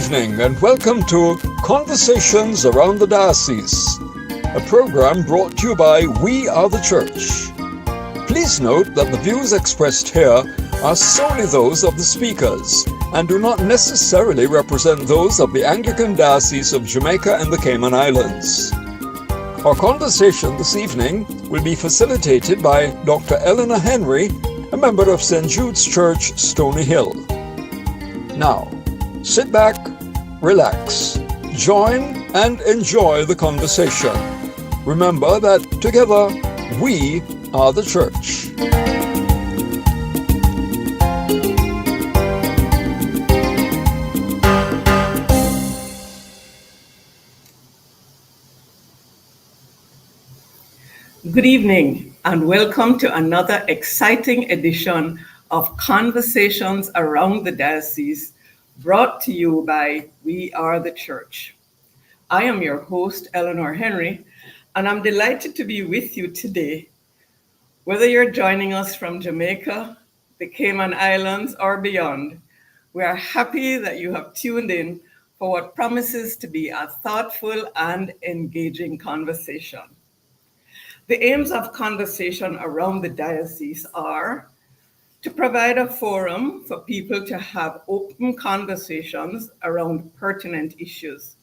evening and welcome to Conversations Around the Diocese, a program brought to you by We Are the Church. Please note that the views expressed here are solely those of the speakers and do not necessarily represent those of the Anglican Diocese of Jamaica and the Cayman Islands. Our conversation this evening will be facilitated by Dr. Eleanor Henry, a member of St. Jude's Church, Stony Hill. Now, sit back, relax, join and enjoy the conversation. Remember that together, we are the Church. Good evening and welcome to another exciting edition of Conversations Around the Diocese, brought to you by We Are the Church. I am your host, Eleanor Henry, and I'm delighted to be with you today. Whether you're joining us from Jamaica, the Cayman Islands, or beyond, we are happy that you have tuned in for what promises to be a thoughtful and engaging conversation. The aims of Conversation Around the Diocese are to provide a forum for people to have open conversations around pertinent issues,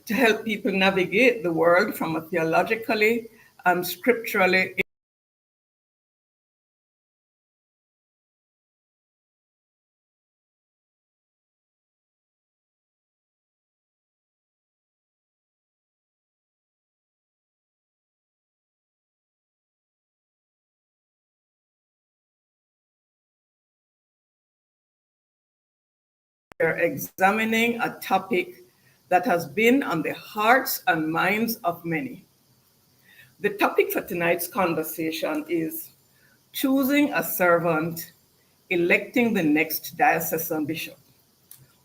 to help people navigate the world from a theologically and scripturally We're examining a topic that has been on the hearts and minds of many. The topic for tonight's conversation is choosing a servant, electing the next Diocesan Bishop,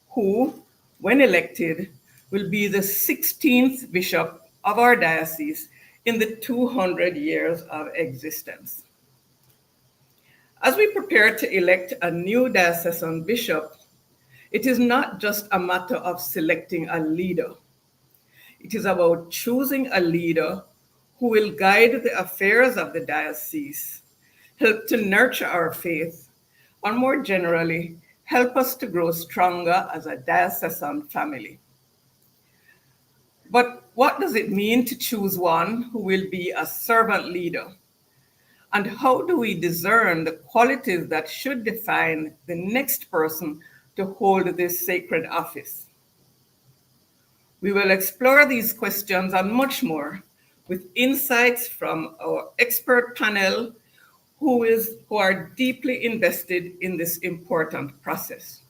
who, when elected, will be the 16th Bishop of our diocese in the 200 years of existence. As we prepare to elect a new Diocesan Bishop, it is not just a matter of selecting a leader. It is about choosing a leader who will guide the affairs of the diocese, help to nurture our faith, and more generally, help us to grow stronger as a diocesan family. But what does it mean to choose one who will be a servant leader? And how do we discern the qualities that should define the next person to hold this sacred office? We will explore these questions and much more with insights from our expert panel who are deeply invested in this important process.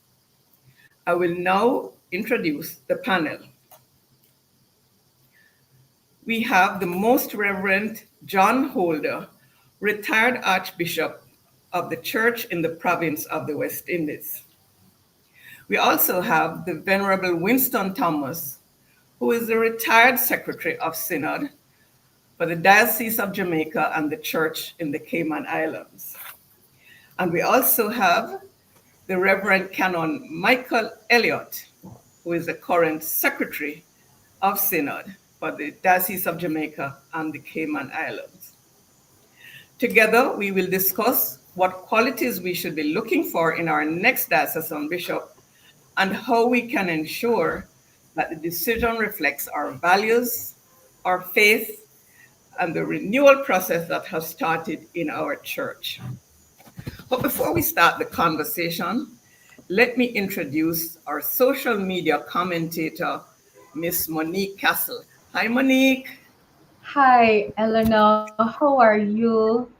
I will now introduce the panel. We have the Most Reverend John Holder, retired Archbishop of the Church in the province of the West Indies. We also have the Venerable Winston Thomas, who is the retired Secretary of Synod for the Diocese of Jamaica and the Church in the Cayman Islands. And we also have the Reverend Canon Michael Elliott, who is the current Secretary of Synod for the Diocese of Jamaica and the Cayman Islands. Together, we will discuss what qualities we should be looking for in our next Diocesan Bishop and how we can ensure that the decision reflects our values, our faith, and the renewal process that has started in our church. But before we start the conversation, let me introduce our social media commentator, Miss Monique Castle. Hi, Monique. Hi, Eleanor. How are you?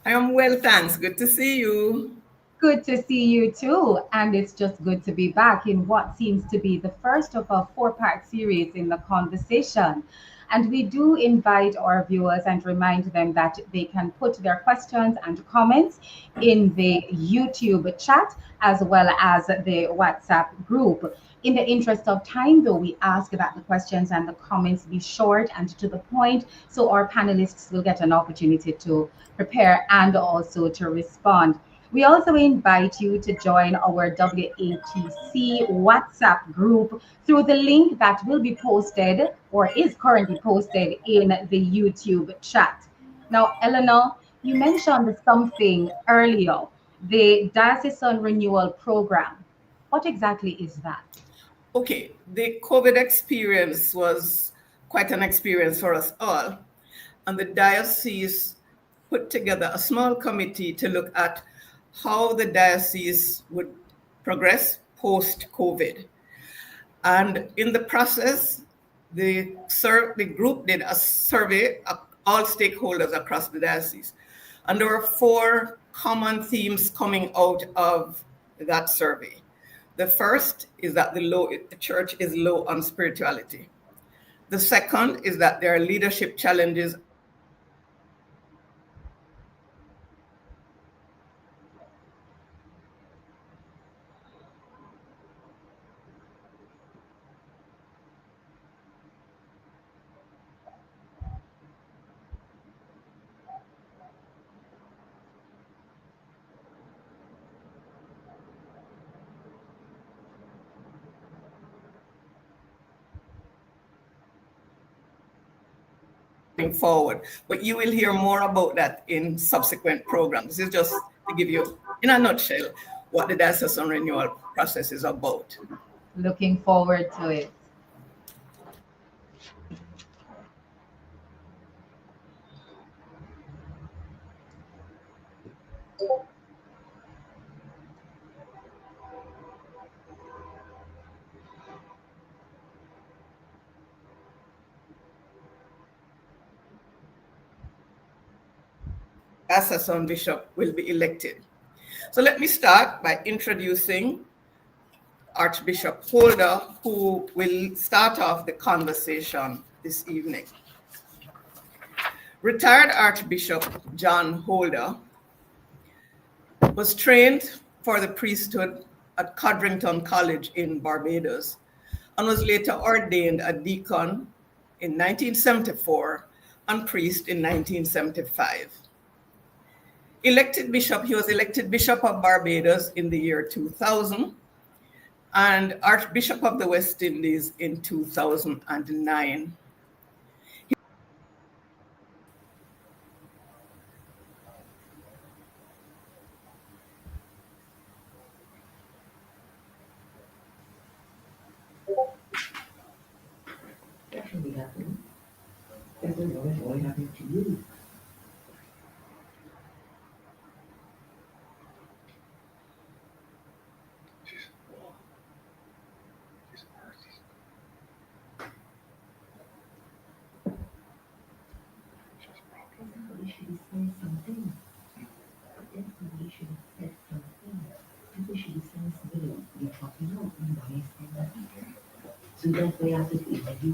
I am well, thanks. Good to see you. Good to see you too. And it's just good to be back in what seems to be the first of a four-part series in the conversation. And we do invite our viewers and remind them that they can put their questions and comments in the YouTube chat as well as the WhatsApp group. In the interest of time, though, we ask that the questions and the comments be short and to the point, so our panelists will get an opportunity to prepare and also to respond. We also invite you to join our WATC WhatsApp group through the link that will be posted or is currently posted in the YouTube chat. Now, Eleanor, you mentioned something earlier, the Diocesan Renewal Program. What exactly is that? Okay, the COVID experience was quite an experience for us all. And the diocese put together a small committee to look at how the diocese would progress post-COVID. And in the process, the group did a survey of all stakeholders across the diocese. And there were 4 common themes coming out of that survey. The first is that the church is low on spirituality. The second is that there are leadership challenges forward. But you will hear more about that in subsequent programs. This is just to give you, in a nutshell, what the Diocesan Renewal process is about. Looking forward to it. Diocesan Bishop will be elected. So let me start by introducing Archbishop Holder, who will start off the conversation this evening. Retired Archbishop John Holder was trained for the priesthood at Codrington College in Barbados and was later ordained a deacon in 1974 and priest in 1975. He was elected Bishop of Barbados in the year 2000 and Archbishop of the West Indies in 2009. That should be happening. There's a noise only happening to you. Somebody should be saying something. Somebody should have said something. People should be saying something. You're talking out and why is saying nothing? So that's why I have to feel like you.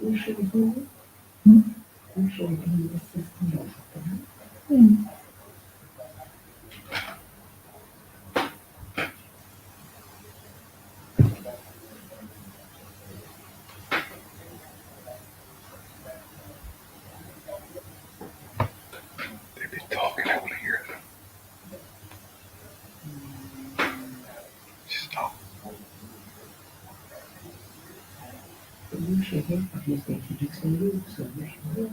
You should do it. You should be the system of happening. They've been talking, I want to hear them. Stop. You should hear what he's introducing you, so you should hear.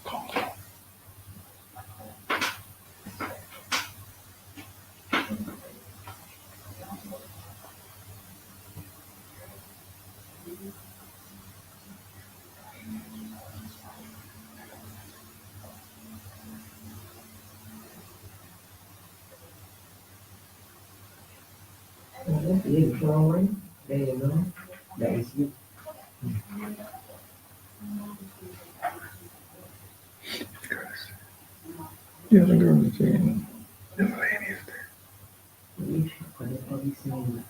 Calm down. Well, that's the intro one. There you go. That is it. Yeah, the girl is saying. The lady is there. We should call it all these names.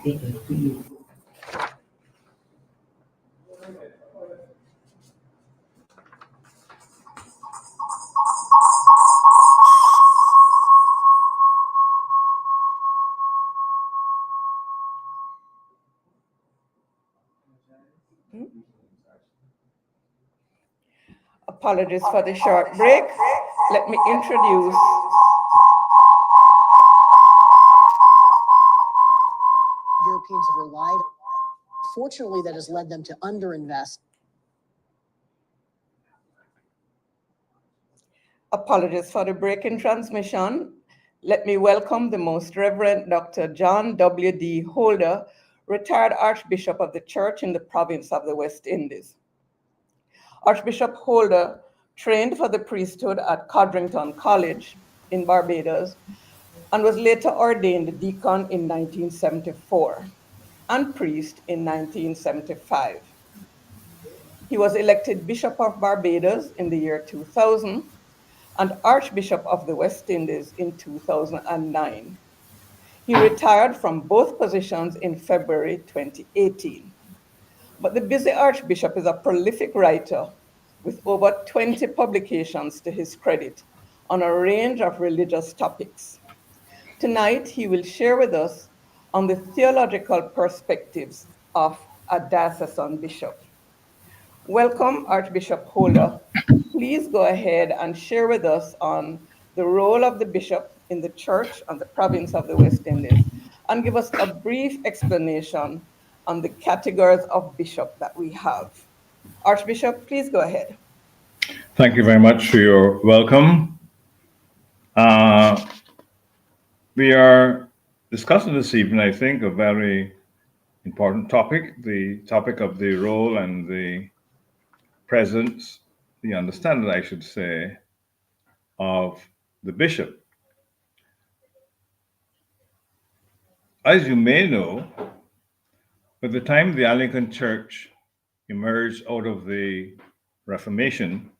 Take it to you. Apologies for the short break. Let me introduce Europeans have relied. Fortunately, that has led them to underinvest. Apologies for the break in transmission. Let me welcome the Most Reverend Dr. John W.D. Holder, retired Archbishop of the Church in the province of the West Indies. Archbishop Holder trained for the priesthood at Codrington College in Barbados and was later ordained deacon in 1974 and priest in 1975. He was elected Bishop of Barbados in the year 2000 and Archbishop of the West Indies in 2009. He retired from both positions in February 2018. But the busy Archbishop is a prolific writer with over 20 publications to his credit on a range of religious topics. Tonight, he will share with us on the theological perspectives of a diocesan bishop. Welcome, Archbishop Holder. Please go ahead and share with us on the role of the bishop in the church and the province of the West Indies, and give us a brief explanation on the categories of bishop that we have. Archbishop, please go ahead. Thank you very much for your welcome. We are discussing this evening, I think, a very important topic, the topic of the role and the presence, the understanding, I should say, of the bishop. As you may know, by the time the Anglican Church emerged out of the Reformation,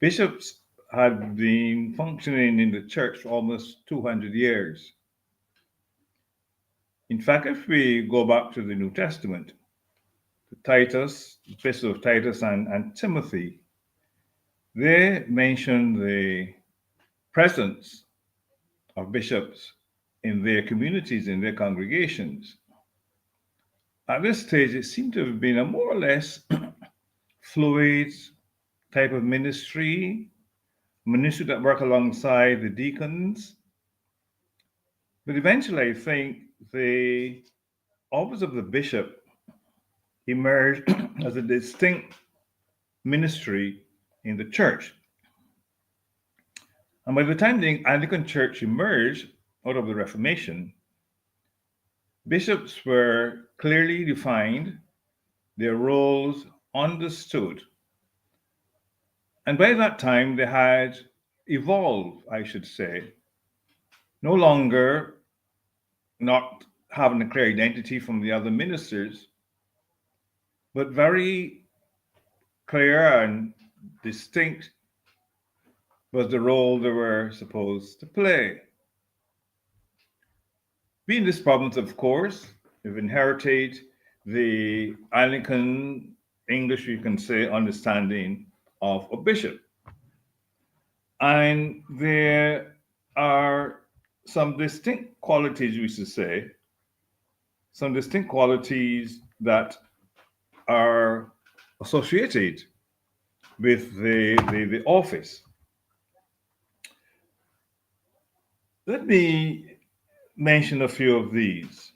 bishops had been functioning in the church for almost 200 years. In fact, if we go back to the New Testament, to Titus, the epistle of Titus and Timothy, they mention the presence of bishops in their communities, in their congregations. At this stage, it seemed to have been a more or less fluid type of ministry that work alongside the deacons. But eventually, I think the office of the bishop emerged as a distinct ministry in the church. And by the time the Anglican Church emerged out of the Reformation, bishops were clearly defined, their roles understood. And by that time, they had evolved, I should say, no longer not having a clear identity from the other ministers, but very clear and distinct was the role they were supposed to play. We in this province, of course, have inherited the Anglican English, you can say, understanding of a bishop. And there are some distinct qualities, we should say, some distinct qualities that are associated with the office. Let me mention a few of these.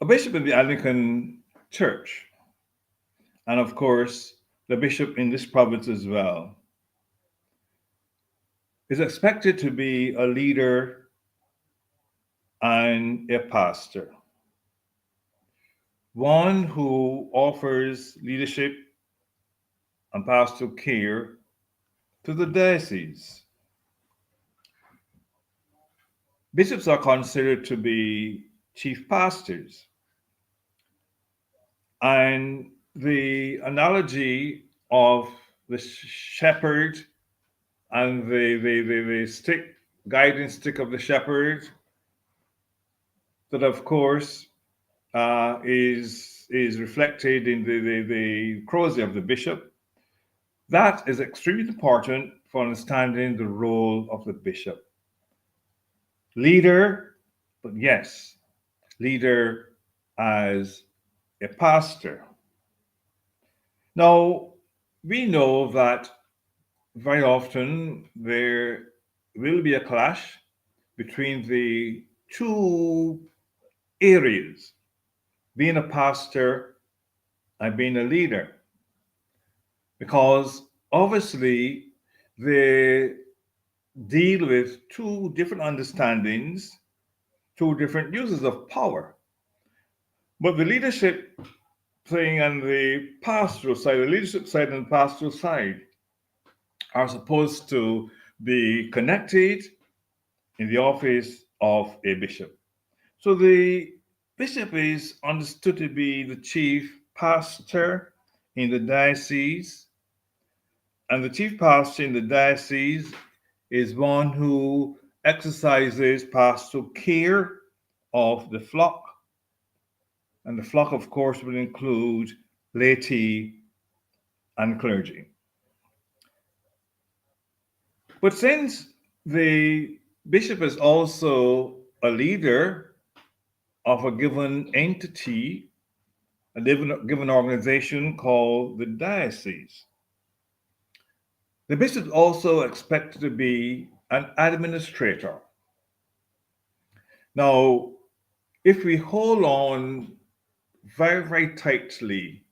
A bishop in the Anglican Church, and of course, the bishop in this province as well, is expected to be a leader and a pastor. One who offers leadership and pastoral care to the diocese. Bishops are considered to be chief pastors. And the analogy of the shepherd and the stick, guiding stick of the shepherd, that of course is reflected in the crosier of the bishop. That is extremely important for understanding the role of the bishop. Leader, but yes, leader as a pastor. Now, we know that very often there will be a clash between the two areas, being a pastor and being a leader, because obviously they deal with two different understandings, two different uses of power. But the leadership thing and the pastoral side, the leadership side and the pastoral side, are supposed to be connected in the office of a bishop. So the bishop is understood to be the chief pastor in the diocese, and the chief pastor in the diocese is one who exercises pastoral care of the flock. And the flock, of course, will include laity and clergy. But since the bishop is also a leader of a given entity, a given organization called the diocese, the bishop is also expected to be an administrator. Now, if we hold on very, very tightly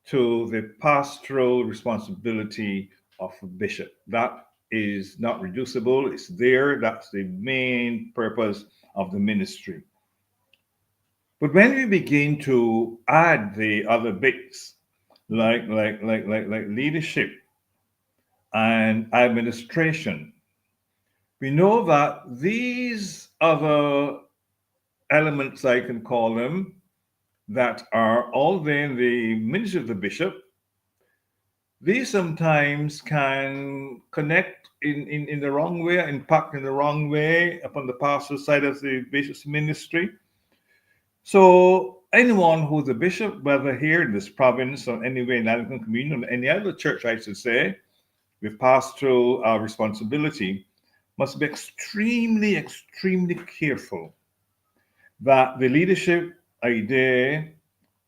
to the pastoral responsibility of a bishop, that is not reducible, it's there, that's the main purpose of the ministry. But when we begin to add the other bits, like leadership and administration, we know that these other elements, I can call them, that are all within the ministry of the bishop, these sometimes can connect in the wrong way, impact in the wrong way upon the pastoral side of the bishop's ministry. So anyone who's a bishop, whether here in this province or anywhere in the Anglican Communion or any other church, I should say, with pastoral responsibility, must be extremely, extremely careful that the leadership idea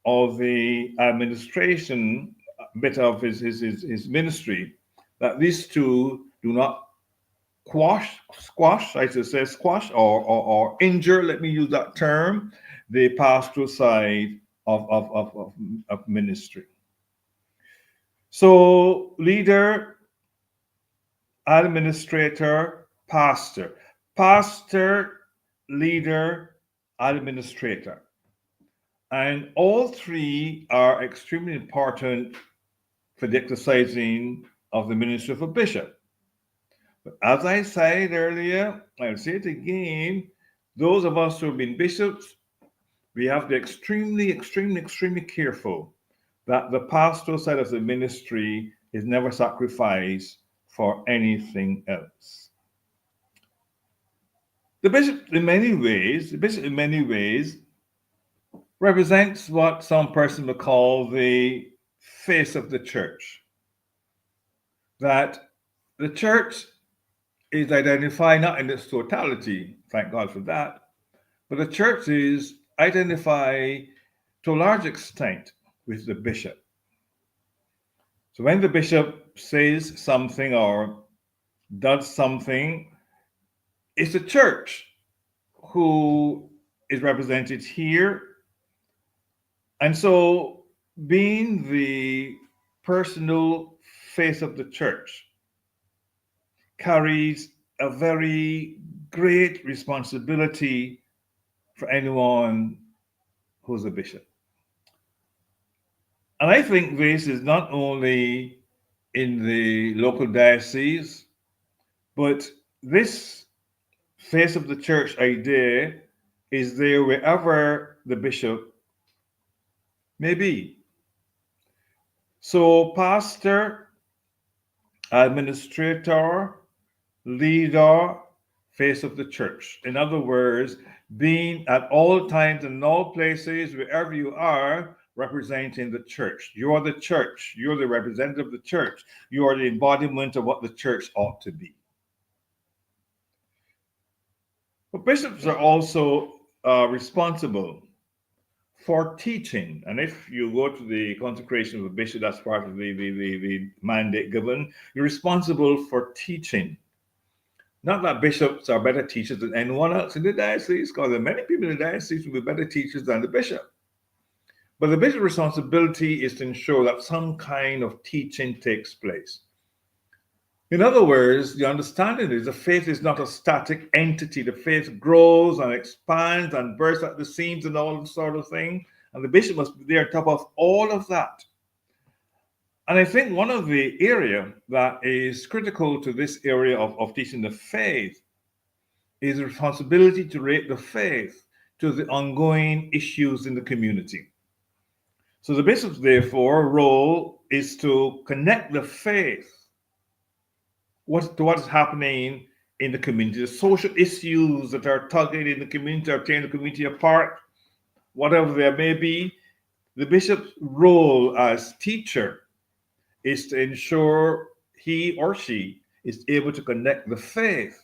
of the administration bit of his ministry, that these two do not squash, I should say, squash or injure, let me use that term, the pastoral side of ministry. So leader, administrator, pastor, leader, administrator. And all three are extremely important for the exercising of the ministry of a bishop. But as I said earlier, I'll say it again, those of us who have been bishops, we have to be extremely careful that the pastoral side of the ministry is never sacrificed for anything else. The bishop in many ways represents what some person would call the face of the church. That the church is identified not in its totality, thank God for that, but the church is identified to a large extent with the bishop. So when the bishop says something or does something, it's the church who is represented here. And so being the personal face of the church carries a very great responsibility for anyone who's a bishop. And I think this is not only in the local diocese, but this face of the church idea is there wherever the bishop may be. So pastor, administrator, leader, face of the church. In other words, being at all times and in all places, wherever you are, representing the church. You are the church. You're the representative of the church. You are the embodiment of what the church ought to be. But bishops are also responsible for teaching. And if you go to the consecration of a bishop, that's part of the mandate given, you're responsible for teaching. Not that bishops are better teachers than anyone else in the diocese, because there are many people in the diocese who will be better teachers than the bishop. But the bishop's responsibility is to ensure that some kind of teaching takes place. In other words, the understanding is the faith is not a static entity. The faith grows and expands and bursts at the seams and all that sort of thing. And the bishop must be there on top of all of that. And I think one of the area that is critical to this area of teaching the faith is the responsibility to relate the faith to the ongoing issues in the community. So the bishop's, therefore, role is to connect the faith to what is happening in the community, the social issues that are tugging in the community, are tearing the community apart, whatever there may be. The bishop's role as teacher is to ensure he or she is able to connect the faith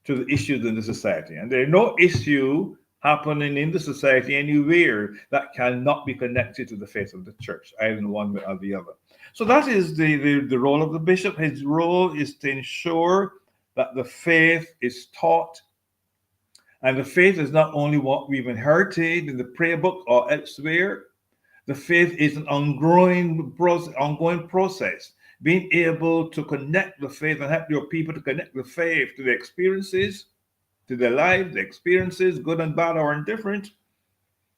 to the issues in the society. And there is no issue happening in the society anywhere that cannot be connected to the faith of the church, either in one way or the other. So that is the role of the bishop. His role is to ensure that the faith is taught. And the faith is not only what we've inherited in the prayer book or elsewhere. The faith is an ongoing process, being able to connect the faith and help your people to connect the faith to their experiences, to their lives, their experiences, good and bad or indifferent,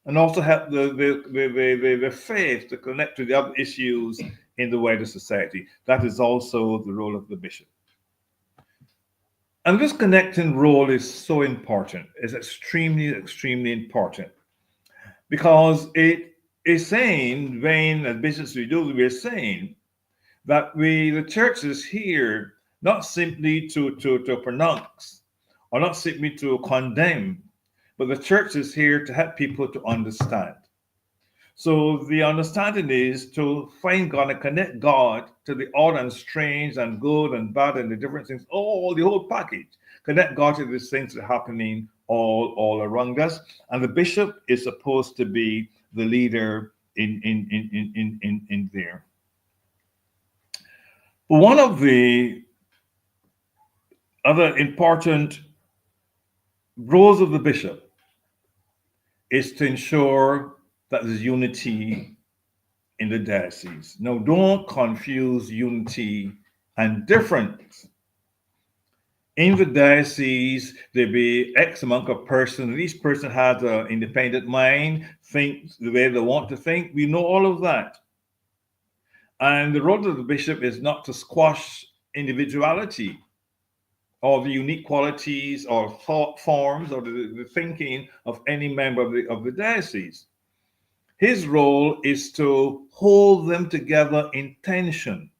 and also help the faith to connect to the other issues in the wider society. That is also the role of the bishop. And this connecting role is so important. It's extremely important, because it is saying, when as bishops we're saying that the church is here not simply to pronounce or not simply to condemn, but the church is here to help people to understand. So the understanding is to find God and connect God to the odd and strange and good and bad and the different things, the whole package. Connect God to these things that are happening all around us, and the bishop is supposed to be the leader in there. But one of the other important roles of the bishop is to ensure that there's unity in the diocese. Now, don't confuse unity and difference. In the diocese, there be X amount of persons. Each person has an independent mind, thinks the way they want to think. We know all of that. And the role of the bishop is not to squash individuality or the unique qualities or thought forms or the thinking of any member of the diocese. His role is to hold them together in tension.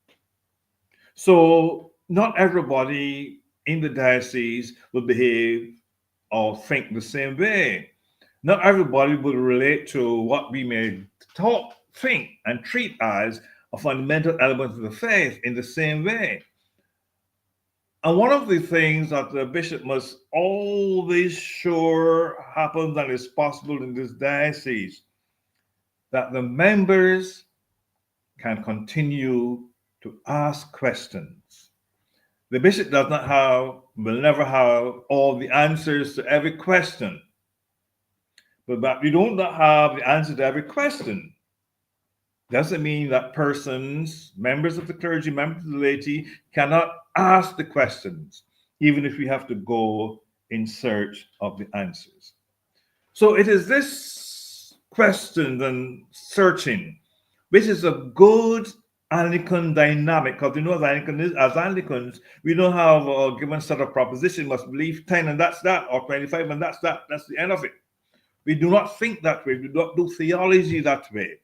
So not everybody in the diocese will behave or think the same way. Not everybody will relate to what we may think, and treat as a fundamental element of the faith in the same way. And one of the things that the bishop must always sure happens and is possible in this diocese, that the members can continue to ask questions. The bishop will never have all the answers to every question. But we don't have the answer to every question. Doesn't mean that persons, members of the clergy, members of the laity, cannot ask the questions, even if we have to go in search of the answers. So it is this question and searching, which is a good Anglican dynamic, because as Anglicans, we don't have a given set of propositions, must believe 10 and that's that, or 25 and that's that. That's the end of it. We do not think that way. We do not do theology that way.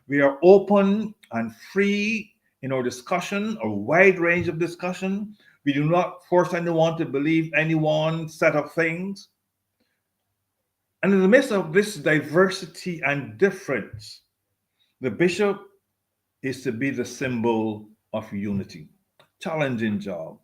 We are open and free in our discussion, a wide range of discussion. We do not force anyone to believe any one set of things. And in the midst of this diversity and difference, the bishop is to be the symbol of unity. A challenging job.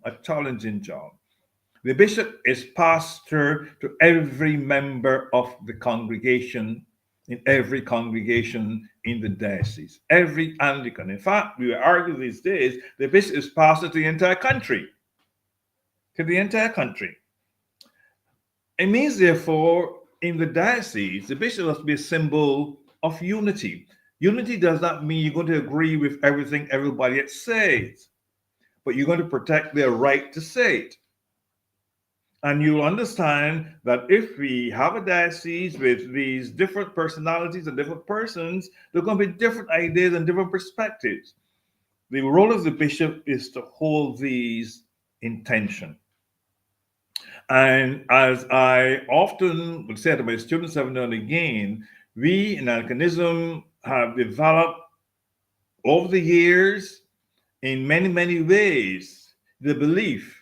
The bishop is pastor to every member of the congregation, in every congregation in the diocese, every Anglican. In fact, we argue these days, the bishop is pastor to the entire country. It means, therefore, in the diocese, the bishop must be a symbol of unity. Unity does not mean you're going to agree with everything everybody else says, but you're going to protect their right to say it. And you'll understand that if we have a diocese with these different personalities and different persons, there are going to be different ideas and different perspectives. The role of the bishop is to hold these in tension. And as I often would say to my students every now and again, we in Anglicanism have developed over the years in many, many ways the belief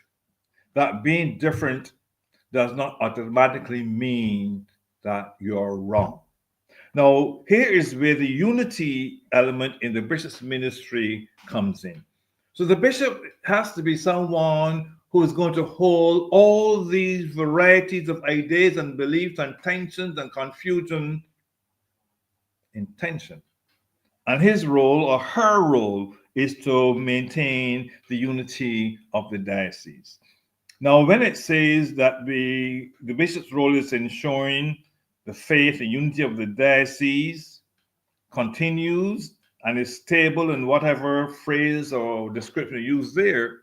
that being different does not automatically mean that you're wrong. Now, here is where the unity element in the bishop's ministry comes in. So the bishop has to be someone who is going to hold all these varieties of ideas and beliefs and tensions and confusion in tension. And his role or her role is to maintain the unity of the diocese. Now, when it says that the bishop's role is ensuring the faith and unity of the diocese continues and is stable in whatever phrase or description used there,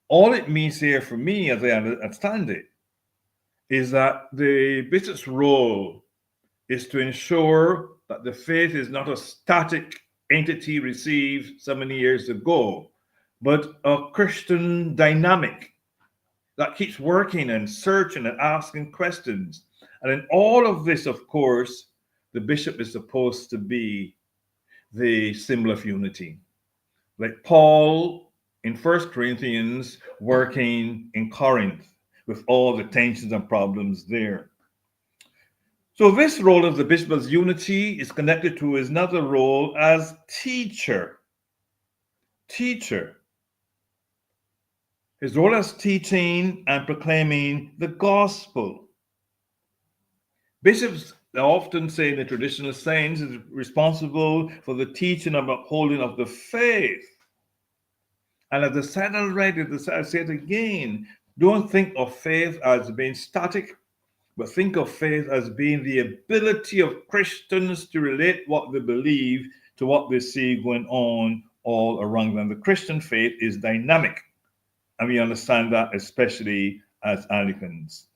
all it means here for me, as I understand it, is that the bishop's role is to ensure that the faith is not a static entity received so many years ago, but a Christian dynamic that keeps working and searching and asking questions. And in all of this, of course, the bishop is supposed to be the symbol of unity. Like Paul in 1 Corinthians working in Corinth with all the tensions and problems there. So this role of the bishop as unity is connected to his another role as teacher. His role as teaching and proclaiming the gospel. Bishops often say in the traditional sense is responsible for the teaching and upholding of the faith. And as I said already, I say it again, don't think of faith as being static, but think of faith as being the ability of Christians to relate what they believe to what they see going on all around them. The Christian faith is dynamic, and we understand that especially as Anglicans.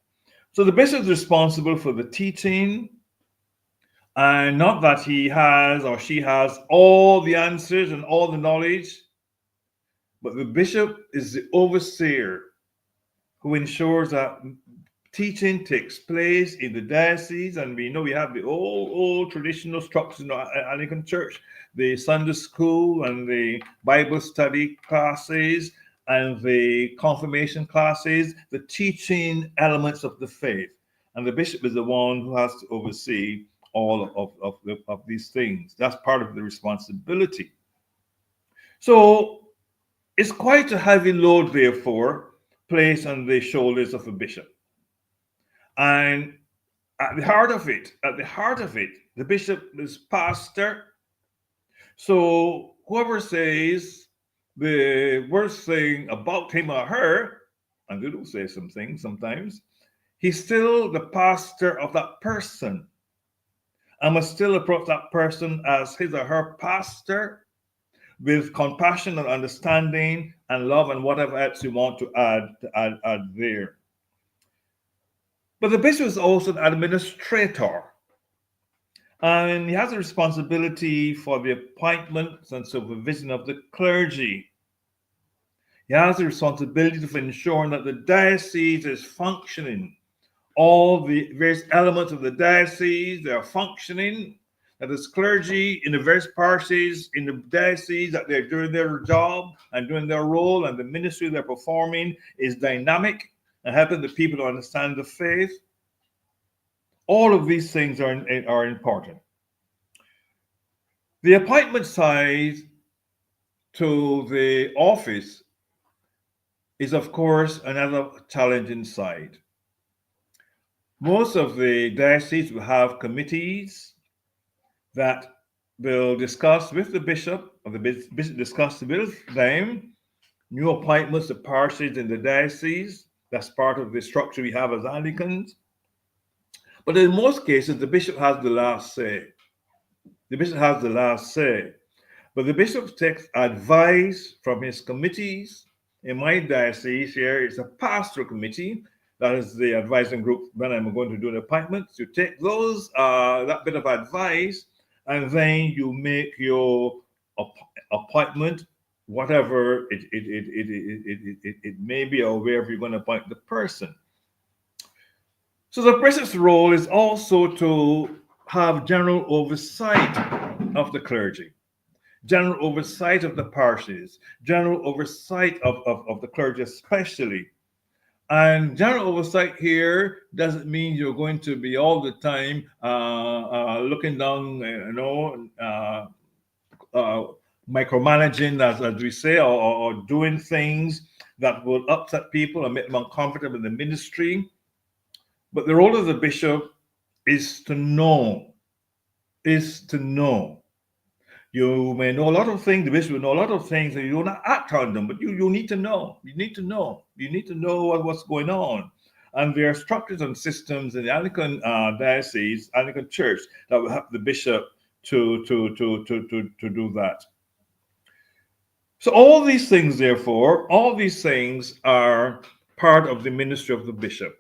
So the bishop is responsible for the teaching, and not that he has or she has all the answers and all the knowledge, but the bishop is the overseer who ensures that teaching takes place in the diocese. And we know we have the old traditional structures in the Anglican Church, the Sunday school and the Bible study classes and the confirmation classes, the teaching elements of the faith. And the bishop is the one who has to oversee all of these things. That's part of the responsibility. So it's quite a heavy load, therefore, placed on the shoulders of a bishop. And at the heart of it, the bishop is pastor. So whoever says the worst thing about him or her, and they do say some things sometimes, he's still the pastor of that person and must still approach that person as his or her pastor with compassion and understanding and love and whatever else you want to add there. But the bishop is also an administrator, and he has a responsibility for the appointments and supervision of the clergy. He has a responsibility for ensuring that the diocese is functioning. All the various elements of the diocese, they are functioning, that as clergy in the various parishes in the diocese, that they're doing their job and doing their role, and the ministry they're performing is dynamic and helping the people to understand the faith. All of these things are important. The appointment side to the office is, of course, another challenging side. Most of the dioceses will have committees that will discuss with the bishop, or the bishop discuss with them, new appointments to parishes in the diocese. That's part of the structure we have as Anglicans. But in most cases, the bishop has the last say. The bishop has the last say. But the bishop takes advice from his committees. In my diocese here, it's a pastoral committee. That is the advising group when I'm going to do an appointment. You take those, that bit of advice, and then you make your appointment, whatever it may be, or wherever you're going to appoint the person. So the bishop's role is also to have general oversight of the clergy, general oversight of the parishes, general oversight of the clergy especially. And general oversight here doesn't mean you're going to be all the time looking down, micromanaging, as we say, or doing things that will upset people and make them uncomfortable in the ministry. But the role of the bishop is to know. You may know a lot of things, the bishop will know a lot of things, and you will not act on them, but you need to know. You need to know what's going on. And there are structures and systems in the Anglican diocese, Anglican church, that will help the bishop to do that. So all these things, therefore, are part of the ministry of the bishop.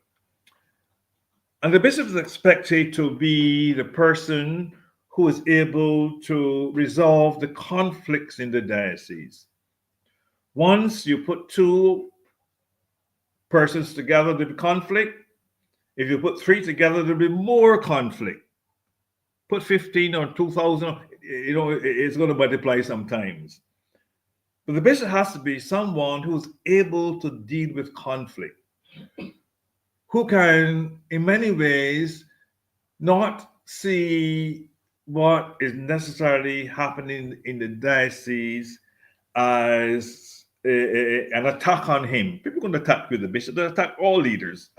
And the bishop is expected to be the person who is able to resolve the conflicts in the diocese. Once you put two persons together, there'll be conflict. If you put three together, there'll be more conflict. Put 15 or 2,000, it's going to multiply sometimes. But the bishop has to be someone who's able to deal with conflict, who can, in many ways, not see what is necessarily happening in the diocese as an attack on him. People are going to attack with the bishop. They attack all leaders,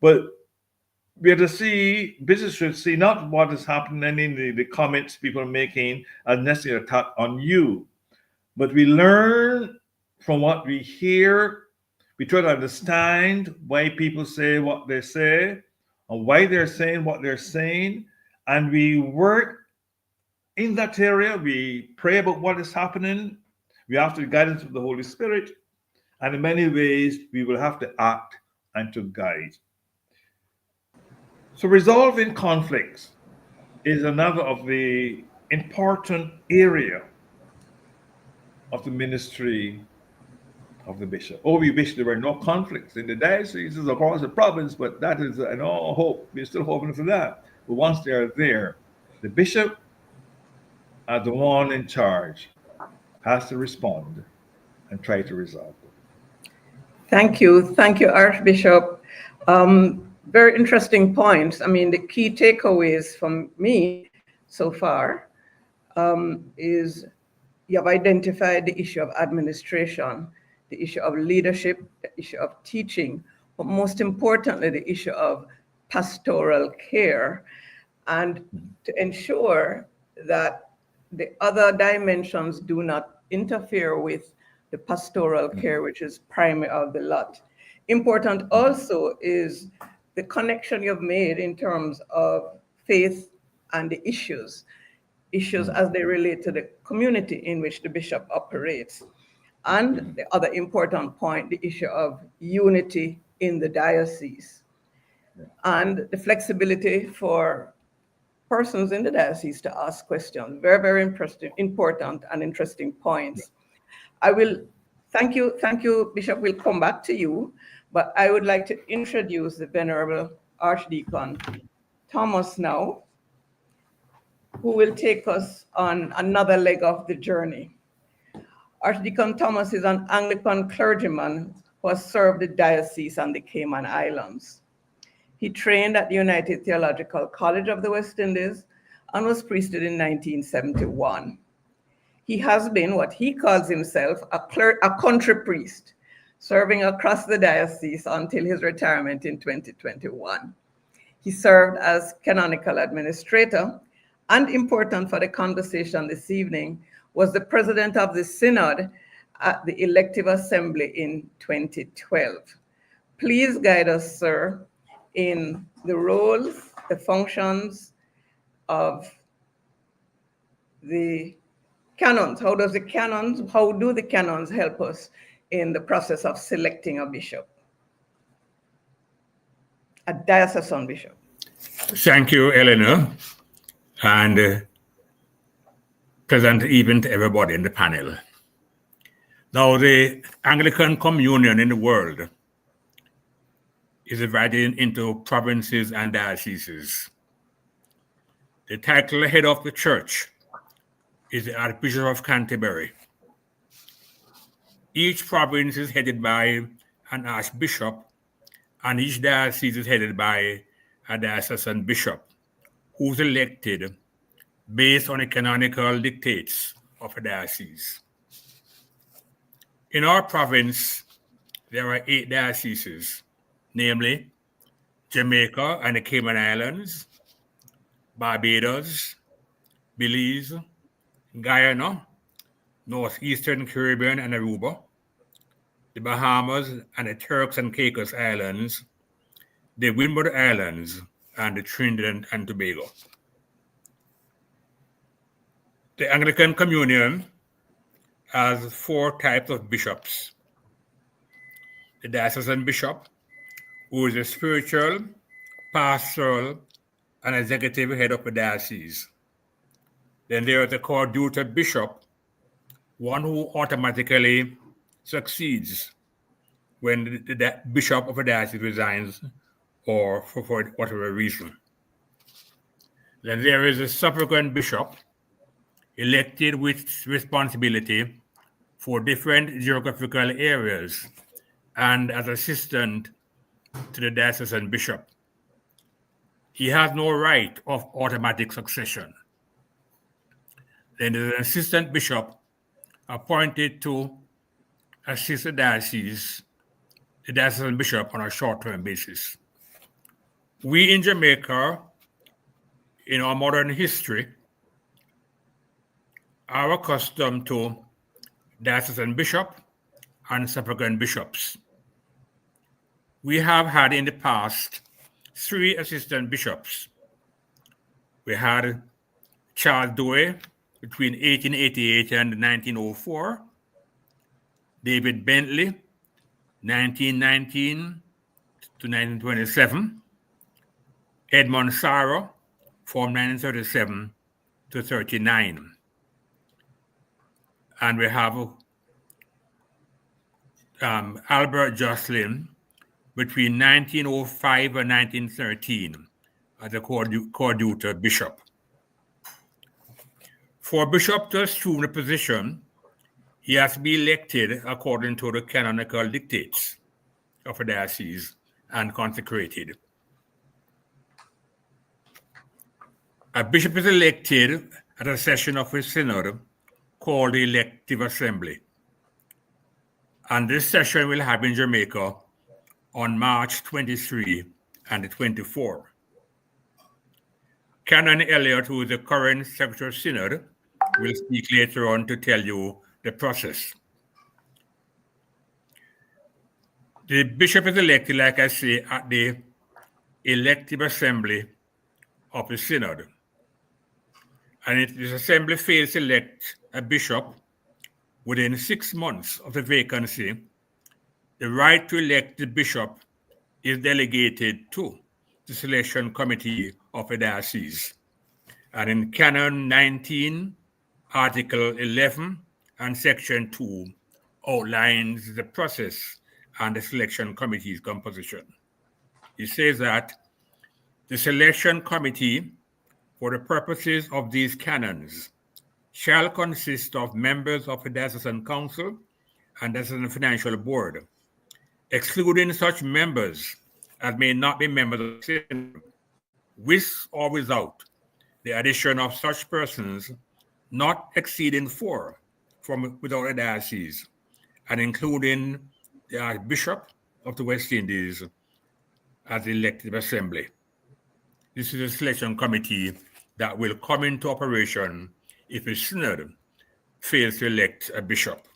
but we are to see, bishops should see not what is happening in the comments people are making as necessary attack on you, but we learn from what we hear. We try to understand why people say what they say and why they're saying what they're saying. And we work in that area. We pray about what is happening. We have the guidance of the Holy Spirit. And in many ways, we will have to act and to guide. So resolving conflicts is another of the important area of the ministry of the bishop. Oh, we wish there were no conflicts in the dioceses across the province, but that is no hope. We're still hoping for that. But once they are there, the bishop, as the one in charge, has to respond and try to resolve them. Thank you, Archbishop. Very interesting points. I mean, the key takeaways from me so far is you have identified the issue of administration, the issue of leadership, the issue of teaching, but most importantly, the issue of pastoral care, and to ensure that the other dimensions do not interfere with the pastoral care, which is primary of the lot. Important also is the connection you've made in terms of faith and the issues as they relate to the community in which the bishop operates. And the other important point, the issue of unity in the diocese and the flexibility for persons in the diocese to ask questions. Very, very important and interesting points. I will thank you, Bishop. We'll come back to you, but I would like to introduce the Venerable Archdeacon Thomas now, who will take us on another leg of the journey. Archdeacon Thomas is an Anglican clergyman who has served the diocese on the Cayman Islands. He trained at the United Theological College of the West Indies and was priested in 1971. He has been what he calls himself a country priest, serving across the diocese until his retirement in 2021. He served as canonical administrator, and important for the conversation this evening, was the president of the synod at the Elective Assembly in 2012. Please guide us, sir, in the roles, the functions of the canons. How do the canons help us in the process of selecting a bishop, a diocesan bishop? Thank you, Eleanor, and pleasant evening to everybody in the panel. Now, the Anglican Communion in the world is divided into provinces and dioceses. The title head of the church is the Archbishop of Canterbury. Each province is headed by an archbishop, and each diocese is headed by a diocesan bishop, who's elected based on the canonical dictates of a diocese. In our province, there are 8 dioceses, namely Jamaica and the Cayman Islands, Barbados, Belize, Guyana, Northeastern Caribbean and Aruba, the Bahamas and the Turks and Caicos Islands, the Windward Islands, and the Trinidad and Tobago. The Anglican Communion has 4 types of bishops. The diocesan bishop, who is a spiritual, pastoral, and executive head of the diocese. Then there is the coadjutor bishop, one who automatically succeeds when the bishop of a diocese resigns or for whatever reason. Then there is a suffragan bishop, elected with responsibility for different geographical areas and as assistant to the diocesan bishop. He has no right of automatic succession. Then there's an assistant bishop appointed to assist the diocesan bishop on a short-term basis. We in Jamaica, in our modern history, are accustomed to diocesan bishop and suffragan bishops. We have had in the past 3 assistant bishops. We had Charles Dewey between 1888 and 1904, David Bentley, 1919 to 1927, Edmund Sarah from 1937 to 39. And we have Albert Jocelyn between 1905 and 1913 as a coadjutor bishop. For a bishop to assume the position, he has to be elected according to the canonical dictates of a diocese and consecrated. A bishop is elected at a session of a synod called the Elective Assembly. And this session will happen in Jamaica on March 23 and 24. Canon Elliott, who is the current Secretary of Synod, will speak later on to tell you the process. The bishop is elected, like I say, at the Elective Assembly of the Synod. And if this assembly fails to elect a bishop within 6 months of the vacancy, the right to elect the bishop is delegated to the selection committee of a diocese. And in Canon 19, Article 11 and Section 2 outlines the process and the selection committee's composition. It says that the selection committee, for the purposes of these canons, shall consist of members of the Diocesan Council and Diocesan Financial Board, excluding such members as may not be members of the Synod, with or without the addition of such persons not exceeding 4 from without a diocese, and including the Archbishop of the West Indies as the elective assembly. This is a selection committee that will come into operation if a synod fails to elect a bishop.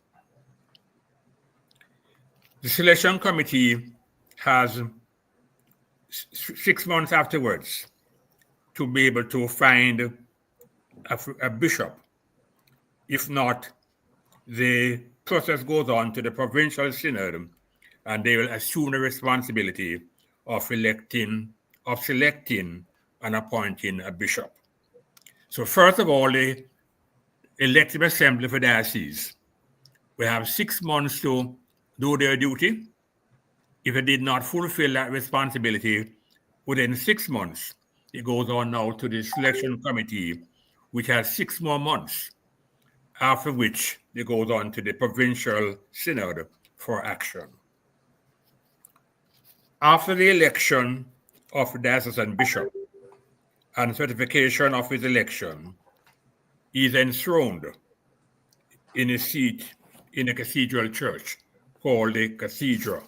The selection committee has 6 months afterwards to be able to find a bishop. If not, the process goes on to the provincial synod, and they will assume the responsibility of selecting and appointing a bishop. So first of all, the elective assembly for diocese will have 6 months to do their duty. If they did not fulfill that responsibility within 6 months, it goes on now to the selection committee, which has 6 more months, after which it goes on to the provincial synod for action. After the election of the diocesan bishop and certification of his election, he is enthroned in a seat in a cathedral church called the cathedral.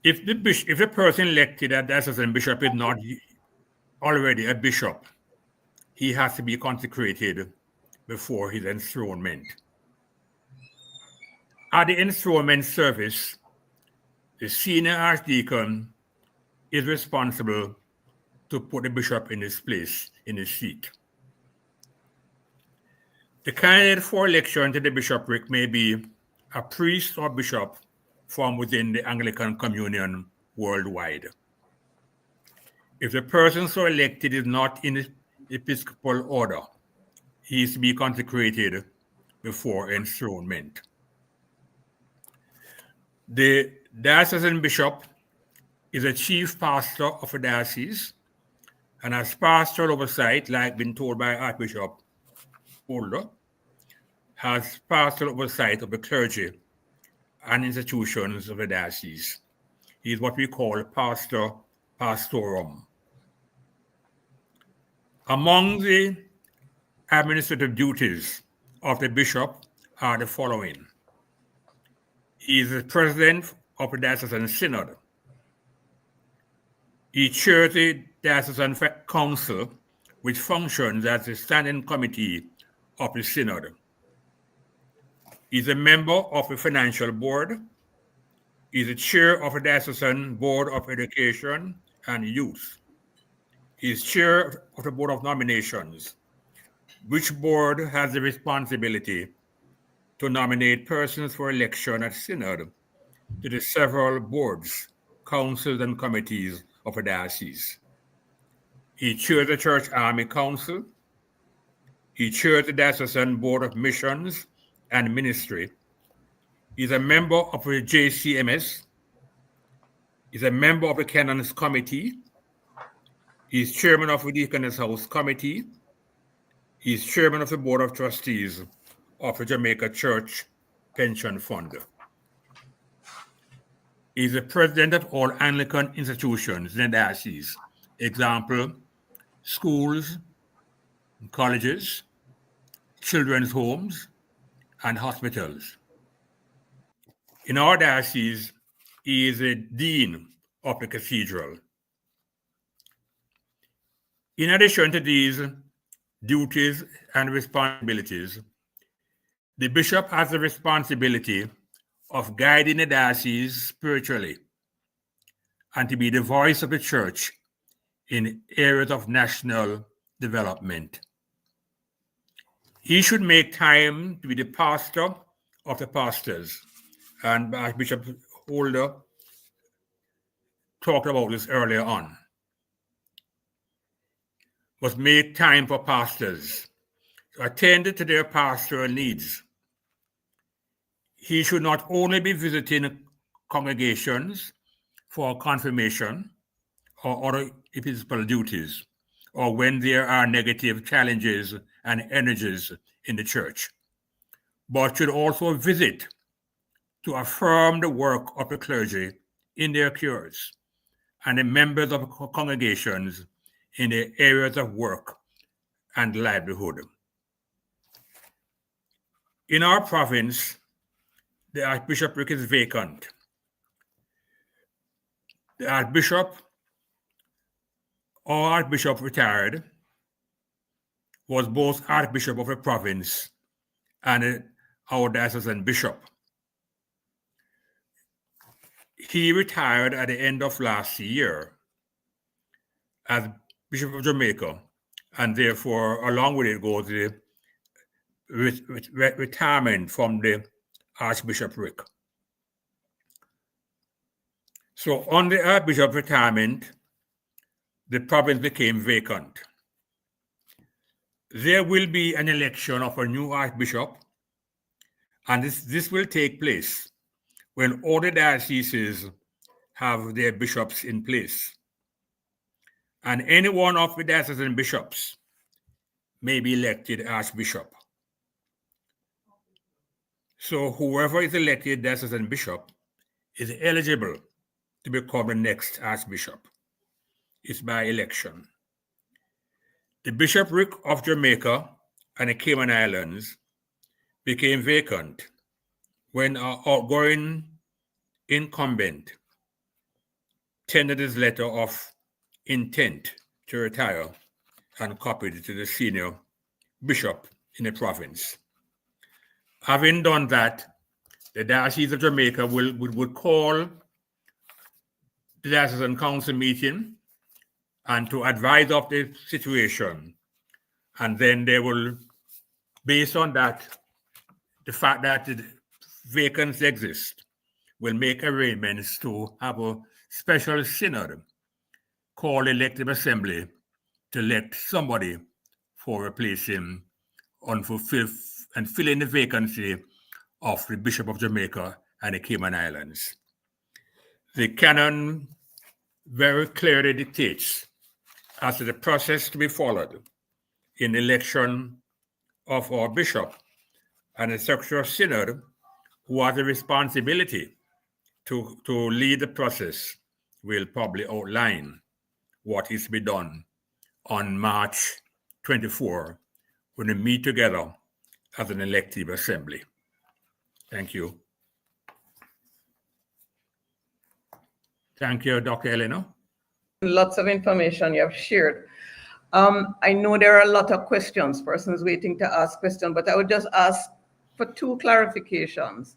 If the person elected as diocesan bishop is not already a bishop, he has to be consecrated before his enthronement. At the enthronement service, the senior archdeacon is responsible to put the bishop in his place, in his seat. The candidate for election to the bishopric may be a priest or bishop from within the Anglican Communion worldwide. If the person so elected is not in the episcopal order, he is to be consecrated before enthronement. The diocesan bishop is a chief pastor of a diocese and has pastoral oversight, like been told by Archbishop Holder, has pastoral oversight of the clergy and institutions of the diocese. He is what we call pastor pastorum. Among the administrative duties of the bishop are the following. He is the president of the Diocesan Synod He chairs the Diocesan Council, which functions as the standing committee of the Synod. He's a member of the Financial Board. He's the chair of the Diocesan Board of Education and Youth. He's chair of the Board of Nominations, which board has the responsibility to nominate persons for election at Synod to the several boards, councils, and committees of a diocese. He chairs the Church Army Council. He chairs the Diocesan Board of Missions and Ministry. He's a member of the JCMS. He's a member of the Canons Committee. He's chairman of the Deaconess House Committee. He's chairman of the Board of Trustees of the Jamaica Church Pension Fund. He's the president of all Anglican institutions in the diocese. Example, schools, colleges, children's homes, and hospitals. In our diocese, he is a dean of the cathedral. In addition to these duties and responsibilities, the bishop has the responsibility of guiding the diocese spiritually and to be the voice of the church in areas of national development. He should make time to be the pastor of the pastors, and Archbishop Holder talked about this earlier on. Must make time for pastors to attend to their pastoral needs. He should not only be visiting congregations for confirmation or other episcopal duties, or when there are negative challenges and energies in the church, but should also visit to affirm the work of the clergy in their cures and the members of congregations in their areas of work and livelihood. In our province, the archbishopric is vacant. The archbishop or archbishop retired was both archbishop of a province and our diocesan bishop. He retired at the end of last year as Bishop of Jamaica, and therefore, along with it goes the retirement from the archbishopric. So on the archbishop retirement, the province became vacant. There will be an election of a new archbishop, and this will take place when all the dioceses have their bishops in place. And any one of the diocesan bishops may be elected archbishop. So whoever is elected diocesan bishop is eligible to become the next archbishop. It's by election. The bishopric of Jamaica and the Cayman Islands became vacant when our outgoing incumbent tendered his letter of intent to retire and copied it to the senior bishop in the province. Having done that, the Diocese of Jamaica would call the Diocesan Council meeting and to advise of the situation. And then they will, based on that, the fact that the vacancy exists, will make arrangements to have a special synod called Elective Assembly to elect somebody for replacing unfulfilled and filling the vacancy of the Bishop of Jamaica and the Cayman Islands. The canon very clearly dictates as to the process to be followed in the election of our bishop, and the Secretary of Synod, who has the responsibility to lead the process, will probably outline what is to be done on March 24 when we meet together as an elective assembly. Thank you. Thank you, Dr. Eleanor. lots of information you have shared. I know there are a lot of questions, persons waiting to ask questions, but I would just ask for two clarifications.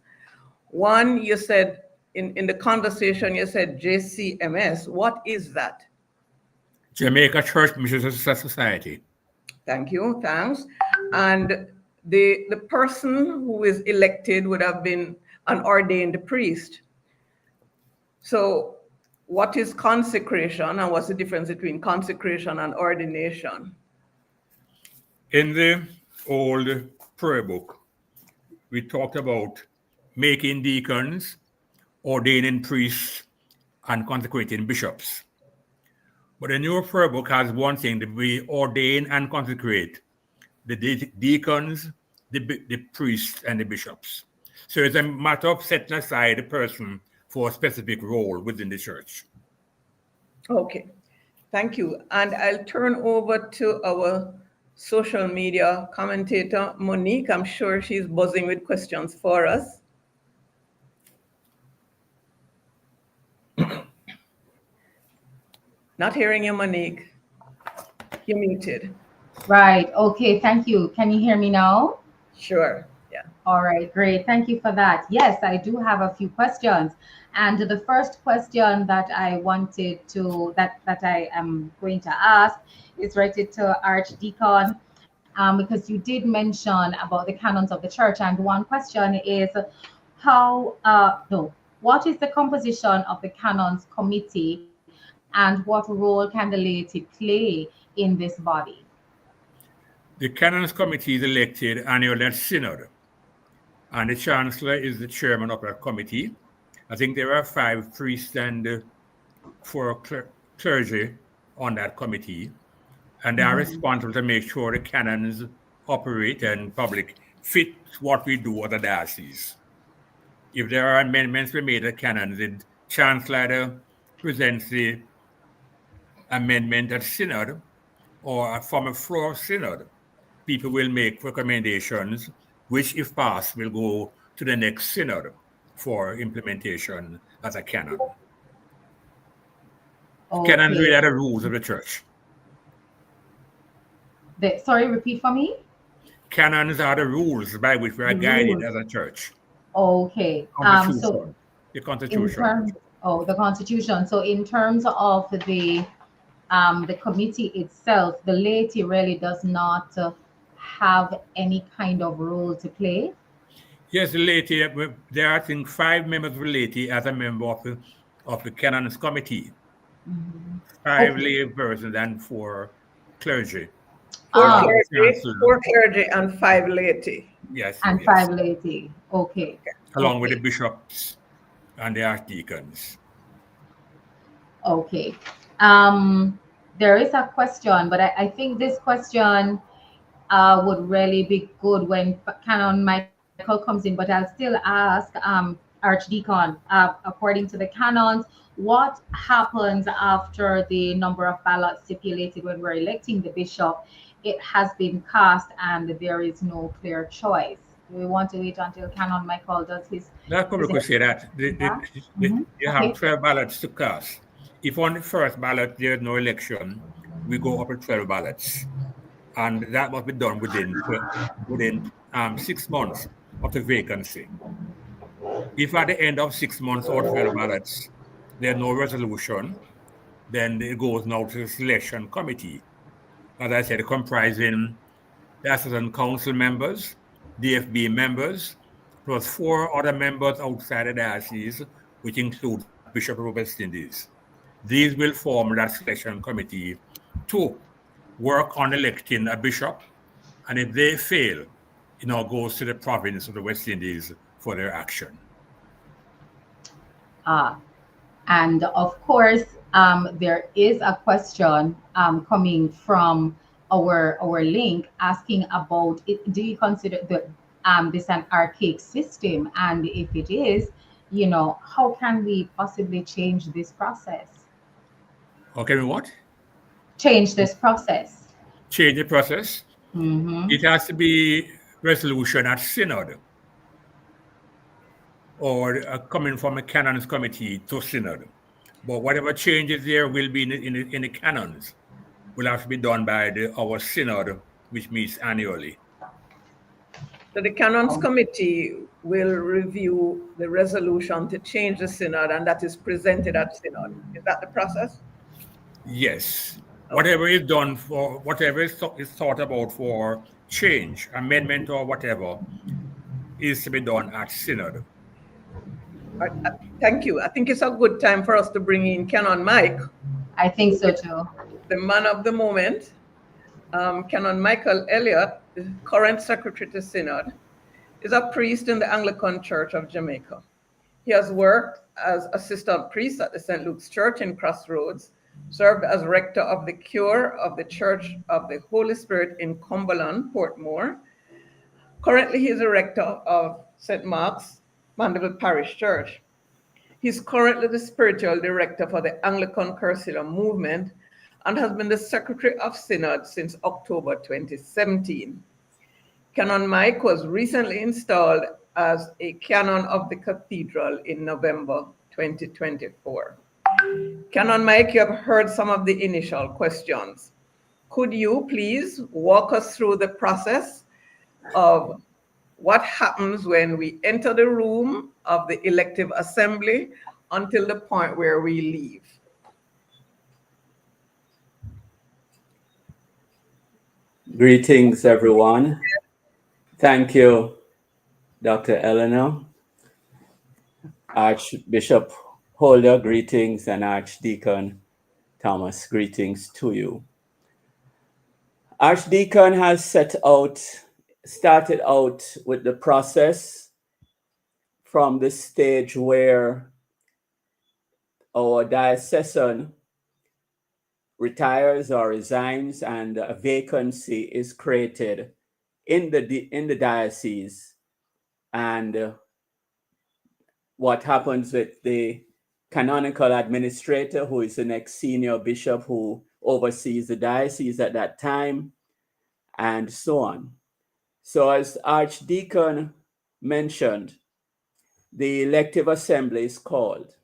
One, you said in the conversation, you said JCMS. What is that? Jamaica Church Missions Society. Thank you, thanks. And the person who is elected would have been an ordained priest. So what is consecration and what's the difference between consecration and ordination? In the old prayer book, we talked about making deacons, ordaining priests, and consecrating bishops. But the new prayer book has one thing, that we ordain and consecrate the deacons, the priests, and the bishops. So it's a matter of setting aside a person for a specific role within the church. Okay, thank you. And I'll turn over to our social media commentator, Monique. I'm sure she's buzzing with questions for us. Not hearing you, Monique. You're muted. Right. Okay. Thank you. Can you hear me now? Sure. Yeah. All right. Great. Thank you for that. Yes, I do have a few questions. And the first question that I wanted to, that I am going to ask is related to Archdeacon, because you did mention about the canons of the church. And one question is what is the composition of the canons committee and what role can the laity play in this body? The Canons Committee is elected annually at Synod, and the Chancellor is the chairman of that committee. I think there are 5 priests and 4 clergy on that committee, and they are responsible to make sure the canons operate and public fit what we do at the diocese. If there are amendments we made to canons, the Chancellor presents the amendment at Synod or from a floor Synod. People will make recommendations, which, if passed, will go to the next Synod for implementation as a canon. Okay. Canons really are the rules of the church. Sorry, repeat for me? Canons are the rules by which we are guided as a church. Okay. So the Constitution. The Constitution. So in terms of the committee itself, the laity really does not have any kind of role to play? Yes, the laity, there are, I think, 5 members of the laity as a member of the Canons Committee. 5 lay persons and 4 clergy. 4 clergy and 5 laity. Yes. And 5 laity. Okay. Along with the bishops and the archdeacons. Okay. There is a question, but I think this question would really be good when Canon Michael comes in, but I'll still ask Archdeacon, according to the canons, what happens after the number of ballots stipulated when we're electing the bishop? It has been cast and there is no clear choice. Do we want to wait until Canon Michael does his? That probably could say that. You have 12 ballots to cast. If on the first ballot there's no election, we go up to 12 ballots. And that must be done within 6 months of the vacancy. If at the end of 6 months or 12 ballots, there's no resolution, then it goes now to the selection committee. As I said, comprising Diocesan Council members, DFB members, plus 4 other members outside the diocese, which include Bishop of West Indies. These will form that selection committee to work on electing a bishop, and if they fail, it now goes to the province of the West Indies for their action. And of course, there is a question coming from our link asking about it, do you consider this an archaic system? And if it is, how can we possibly change this process? Okay, what? Change this process. Change the process. It has to be resolution at Synod or coming from a Canons Committee to Synod. But whatever changes there will be in the canons will have to be done by our synod, which meets annually. So the Canons Committee will review the resolution to change the synod, and that is presented at synod. Is that the process? Yes. Whatever is done for, whatever is thought about for change, amendment, or whatever, is to be done at synod. Thank you. I think it's a good time for us to bring in Canon Mike. I think so too. The man of the moment. Canon Michael Elliott, the current Secretary to Synod, is a priest in the Anglican Church of Jamaica. He has worked as assistant priest at the St. Luke's Church in Crossroads, served as rector of the Cure of the Church of the Holy Spirit in Cumberland, Portmore. Currently, he is a rector of St. Mark's, Mandeville Parish Church. He's currently the spiritual director for the Anglican Curriculum Movement and has been the Secretary of Synod since October 2017. Canon Mike was recently installed as a canon of the cathedral in November 2024. Canon Mike, you have heard some of the initial questions. Could you please walk us through the process of what happens when we enter the room of the elective assembly until the point where we leave? Greetings, everyone. Thank you, Dr. Eleanor. Archbishop Holder, greetings, and Archdeacon Thomas, greetings to you. Archdeacon has started out with the process from the stage where our diocesan retires or resigns and a vacancy is created in the diocese, and what happens with the canonical administrator, who is the next senior bishop who oversees the diocese at that time, and so on. So as Archdeacon mentioned, the elective assembly is called.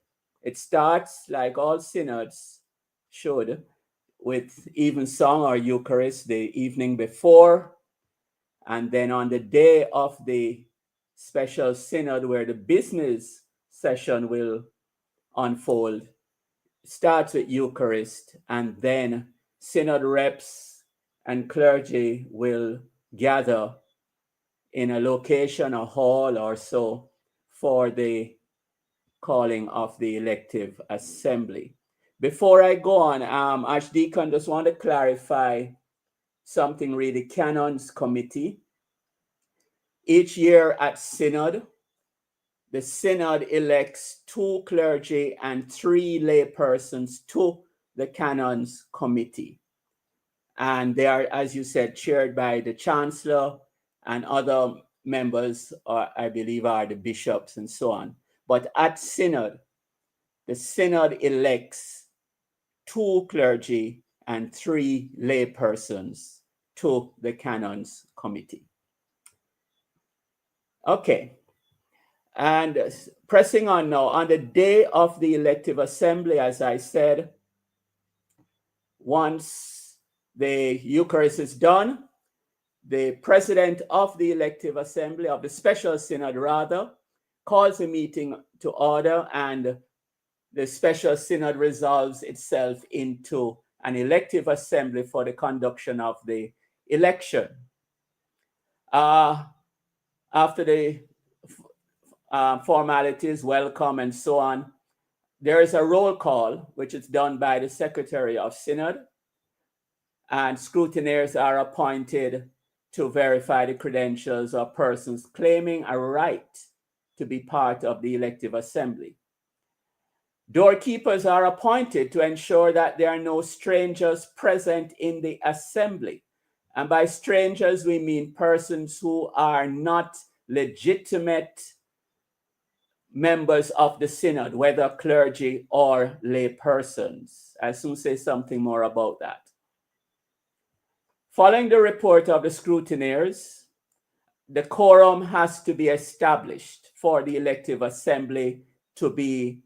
It starts, like all synods should, with evensong or Eucharist the evening before, and then on the day of the special synod, where the business session will unfold, starts with Eucharist, and then synod reps and clergy will gather in a location, a hall or so, for the calling of the elective assembly. Before I go on, Archdeacon just want to clarify something really. Canons Committee. Each year at Synod, the Synod elects 2 clergy and 3 lay persons to the Canons Committee. And they are, as you said, chaired by the Chancellor, and other members, I believe, are the bishops and so on. But at Synod, the Synod elects 2 clergy and 3 lay persons to the Canons Committee. Okay, and pressing on now, on the day of the elective assembly, as I said, once the Eucharist is done, the president of the elective assembly, of the special synod rather, calls a meeting to order, and the special synod resolves itself into an elective assembly for the conduction of the election. After the formalities, welcome and so on, there is a roll call, which is done by the Secretary of Synod, and scrutineers are appointed to verify the credentials of persons claiming a right to be part of the elective assembly. Doorkeepers are appointed to ensure that there are no strangers present in the assembly. And by strangers, we mean persons who are not legitimate members of the synod, whether clergy or lay persons. I'll soon say something more about that. Following the report of the scrutineers, the quorum has to be established for the elective assembly to be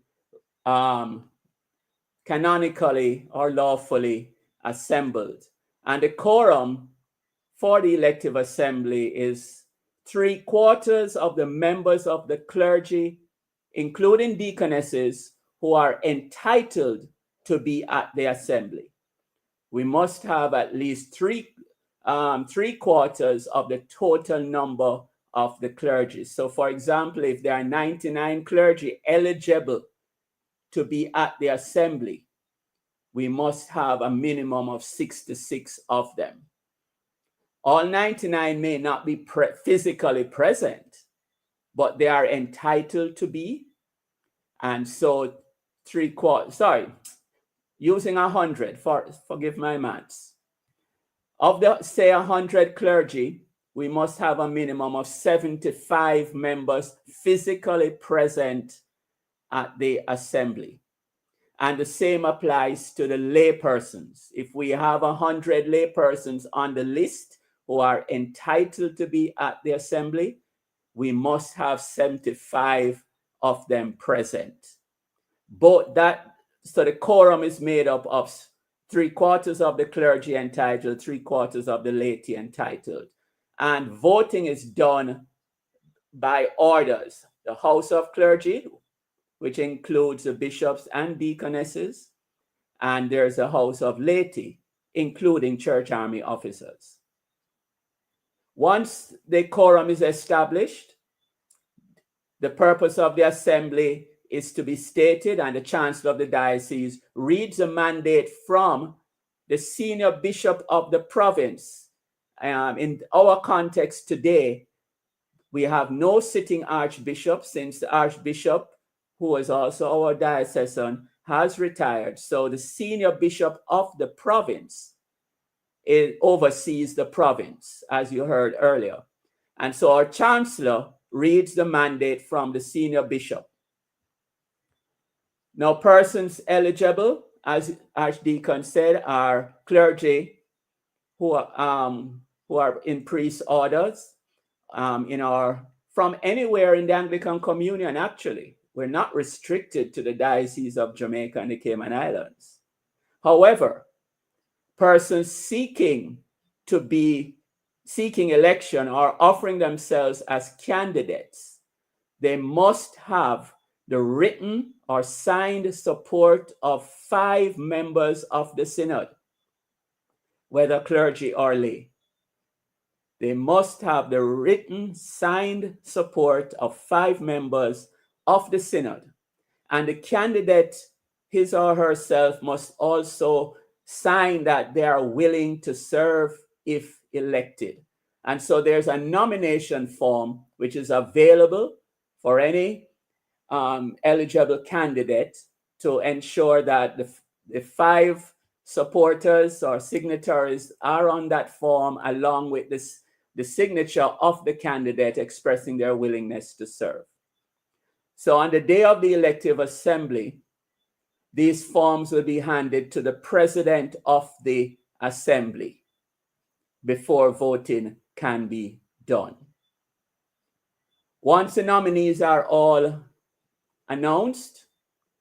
canonically or lawfully assembled. And the quorum for the elective assembly is 3/4 of the members of the clergy, including deaconesses, who are entitled to be at the assembly. We must have at least 3/4 of the total number of the clergy. So for example, if there are 99 clergy eligible to be at the assembly, we must have a minimum of 66 of them. All 99 may not be physically present, but they are entitled to be. And so 3/4, using 100, forgive my maths. Of the, say, 100 clergy, we must have a minimum of 75 members physically present at the assembly. And the same applies to the lay persons. If we have 100 lay persons on the list who are entitled to be at the assembly, we must have 75 of them present. So the quorum is made up of 3/4 of the clergy entitled, 3/4 of the laity entitled. And voting is done by orders. The House of Clergy, which includes the bishops and deaconesses, and there's a House of Laity, including church army officers. Once the quorum is established, the purpose of the assembly is to be stated, and the chancellor of the diocese reads a mandate from the senior bishop of the province. In our context today, we have no sitting archbishop, since the archbishop, who is also our diocesan, has retired. So the senior bishop of the province oversees the province, as you heard earlier. And so our chancellor reads the mandate from the senior bishop. Now, persons eligible, as Archdeacon said, are clergy who are in priest orders from anywhere in the Anglican Communion. Actually, we're not restricted to the Diocese of Jamaica and the Cayman Islands. However, persons seeking election or offering themselves as candidates, they must have the written or signed support of 5 members of the synod, whether clergy or lay. They must have the written, signed support of 5 members of the synod. And the candidate, his or herself, must also sign that they are willing to serve if elected. And so there's a nomination form which is available for any eligible candidate to ensure that the 5 supporters or signatories are on that form, along with the signature of the candidate expressing their willingness to serve. So on the day of the elective assembly, these forms will be handed to the president of the assembly before voting can be done. Once the nominees are all announced,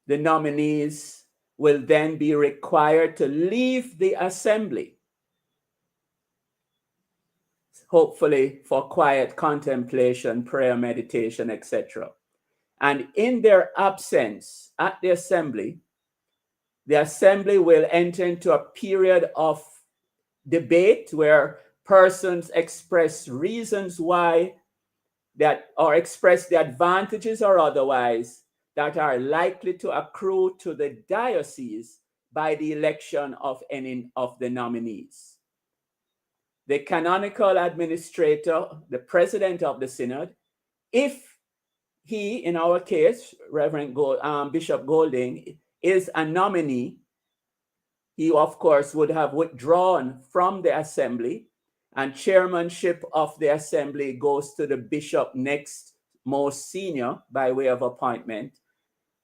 the nominees will then be required to leave the assembly, hopefully for quiet contemplation, prayer, meditation, etc. And in their absence at the assembly will enter into a period of debate where persons express reasons why or express the advantages or otherwise that are likely to accrue to the diocese by the election of any of the nominees. The canonical administrator, the president of the synod, if he, in our case, Reverend Bishop Golding, is a nominee, he, of course, would have withdrawn from the assembly, and chairmanship of the assembly goes to the bishop next most senior by way of appointment.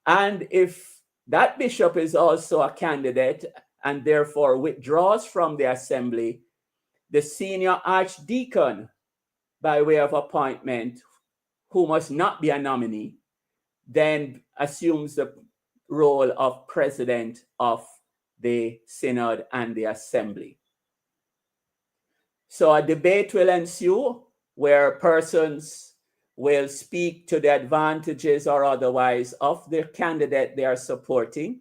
And if that bishop is also a candidate and therefore withdraws from the assembly, the senior archdeacon by way of appointment, who must not be a nominee, then assumes role of president of the synod and the assembly. So a debate will ensue where persons will speak to the advantages or otherwise of the candidate they are supporting,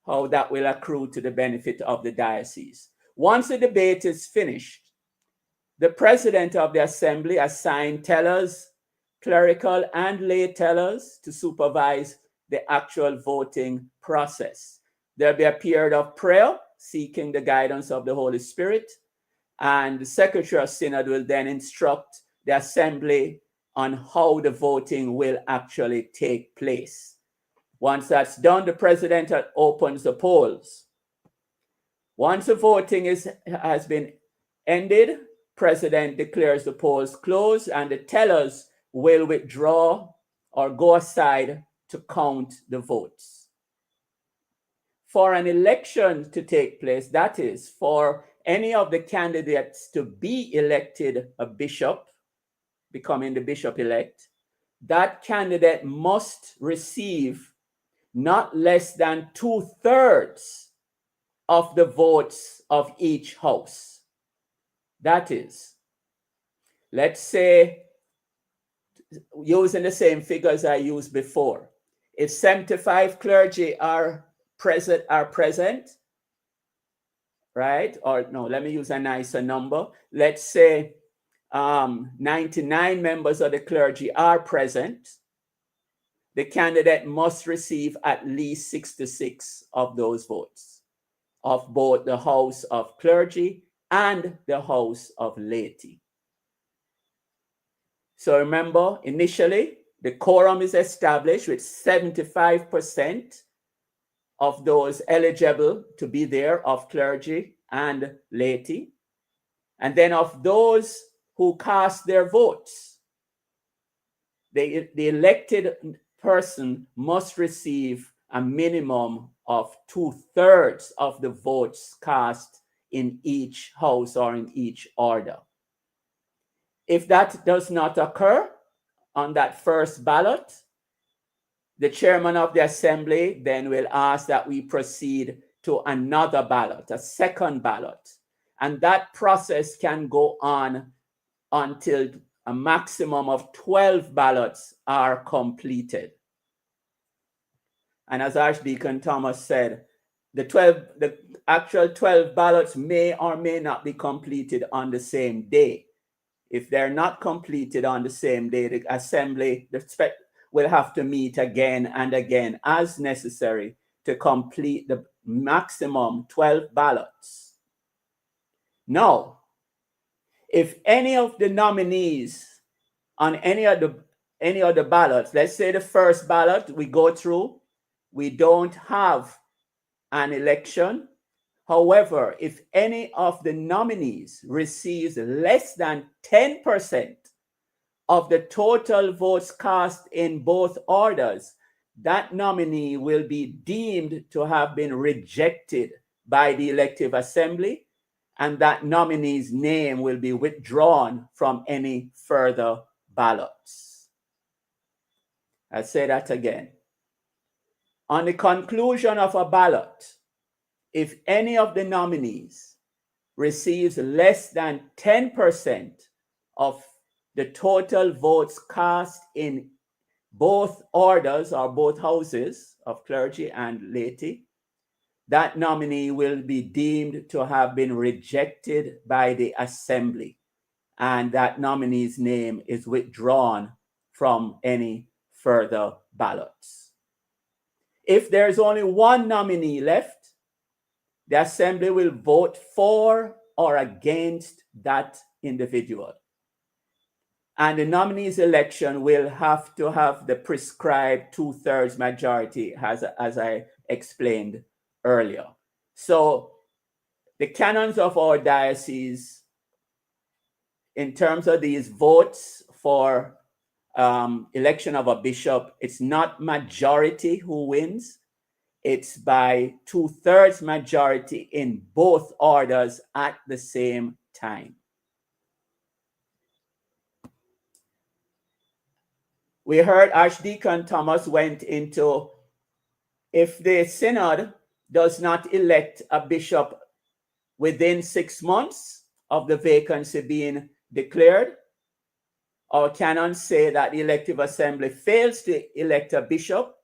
how that will accrue to the benefit of the diocese. Once the debate is finished, the president of the assembly assigns tellers, clerical and lay tellers to supervise the actual voting process. There'll be a period of prayer, seeking the guidance of the Holy Spirit, and the Secretary of Synod will then instruct the assembly on how the voting will actually take place. Once that's done, the president opens the polls. Once the voting has been ended, president declares the polls closed and the tellers will withdraw or go aside to count the votes. For an election to take place, that is, for any of the candidates to be elected a bishop, becoming the bishop-elect, that candidate must receive not less than 2/3 of the votes of each house. That is, let's say, using the same figures I used before, if 75 clergy are present, right? Or no, let me use a nicer number. Let's say 99 members of the clergy are present. The candidate must receive at least 66 of those votes of both the House of Clergy and the House of Laity. So remember, initially, the quorum is established with 75% of those eligible to be there of clergy and laity. And then of those who cast their votes, the elected person must receive a minimum of 2/3 of the votes cast in each house or in each order. If that does not occur on that first ballot, the chairman of the assembly then will ask that we proceed to another ballot, a second ballot. And that process can go on until a maximum of 12 ballots are completed. And as Archdeacon Thomas said, the actual 12 ballots may or may not be completed on the same day. If they're not completed on the same day, the assembly will have to meet again and again as necessary to complete the maximum 12 ballots. Now, if any of the nominees on any of the ballots, let's say the first ballot we go through, we don't have an election. However, if any of the nominees receives less than 10% of the total votes cast in both orders, that nominee will be deemed to have been rejected by the elective assembly, and that nominee's name will be withdrawn from any further ballots. I say that again. On the conclusion of a ballot, if any of the nominees receives less than 10% of the total votes cast in both orders or both houses of clergy and laity, that nominee will be deemed to have been rejected by the assembly, and that nominee's name is withdrawn from any further ballots. If there's only one nominee left, the assembly will vote for or against that individual. And the nominee's election will have to have the prescribed 2/3 majority, as I explained earlier. So the canons of our diocese, in terms of these votes for election of a bishop, it's not majority who wins. It's by 2/3 majority in both orders at the same time. We heard Archdeacon Thomas went into if the synod does not elect a bishop within 6 months of the vacancy being declared, our canons say that the elective assembly fails to elect a bishop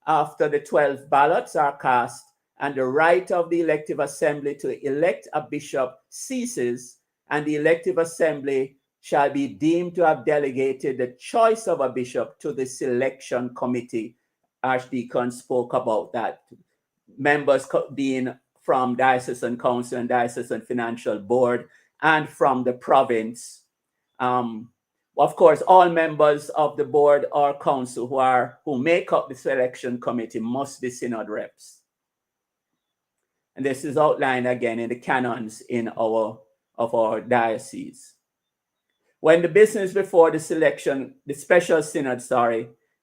after the 12 ballots are cast and the right of the elective assembly to elect a bishop ceases, and the elective assembly shall be deemed to have delegated the choice of a bishop to the selection committee. Archdeacon spoke about that. Members being from Diocesan Council and Diocesan Financial Board and from the province. Of course, all members of the board or council who make up the selection committee must be synod reps. And this is outlined again in the canons of our diocese. When the business before the special synod,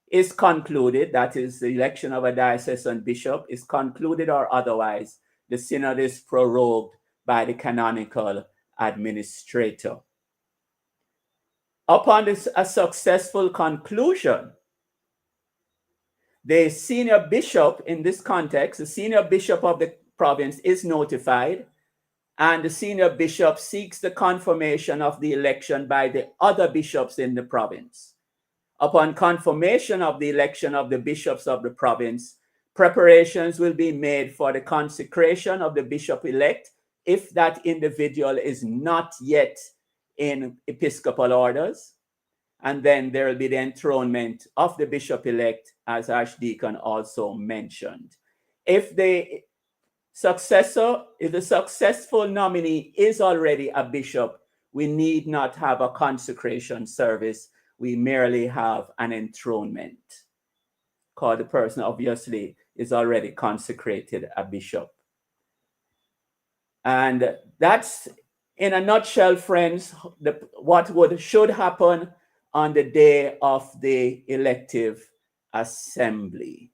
is concluded, that is the election of a diocesan bishop is concluded or otherwise, the synod is prorogued by the canonical administrator. Upon a successful conclusion, the senior bishop in this context, the senior bishop of the province is notified, and the senior bishop seeks the confirmation of the election by the other bishops in the province. Upon confirmation of the election of the bishops of the province, preparations will be made for the consecration of the bishop-elect if that individual is not yet in episcopal orders. And then there will be the enthronement of the bishop-elect, as Archdeacon also mentioned. If the successful nominee is already a bishop, we need not have a consecration service. We merely have an enthronement, because the person obviously is already consecrated a bishop. And that's, in a nutshell, friends, what should happen on the day of the elective assembly.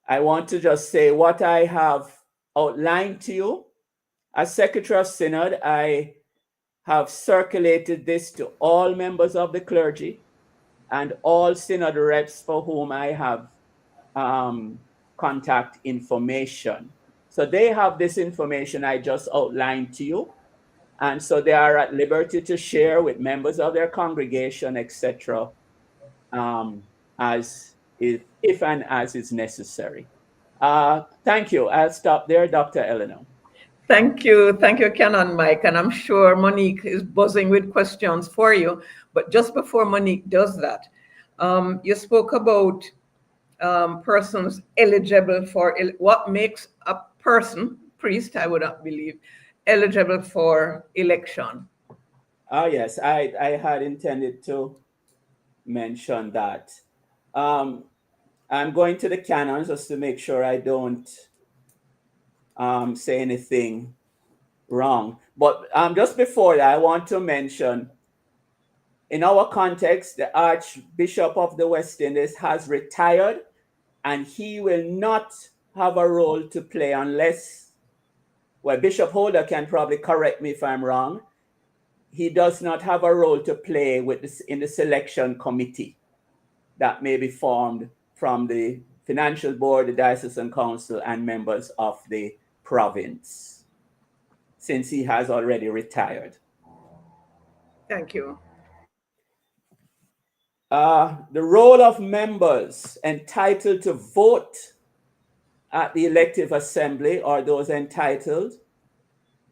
I want to just say what I have outlined to you. As Secretary of Synod, I have circulated this to all members of the clergy and all synod reps for whom I have contact information. So they have this information I just outlined to you. And so they are at liberty to share with members of their congregation, etc., as if and as is necessary. Thank you. I'll stop there, Dr. Eleanor. Thank you, Canon Mike. And I'm sure Monique is buzzing with questions for you. But just before Monique does that, you spoke about persons eligible for what makes a person, priest, I would believe, eligible for election. Yes, I had intended to mention that. I'm going to the canons just to make sure I don't say anything wrong. But just before that, I want to mention, in our context, the Archbishop of the West Indies has retired, and he will not have a role to play unless, well, Bishop Holder can probably correct me if I'm wrong. He does not have a role to play in the selection committee that may be formed from the Financial Board, the Diocesan Council, and members of the province, since he has already retired. Thank you. The role of members entitled to vote at the elective assembly, or those entitled,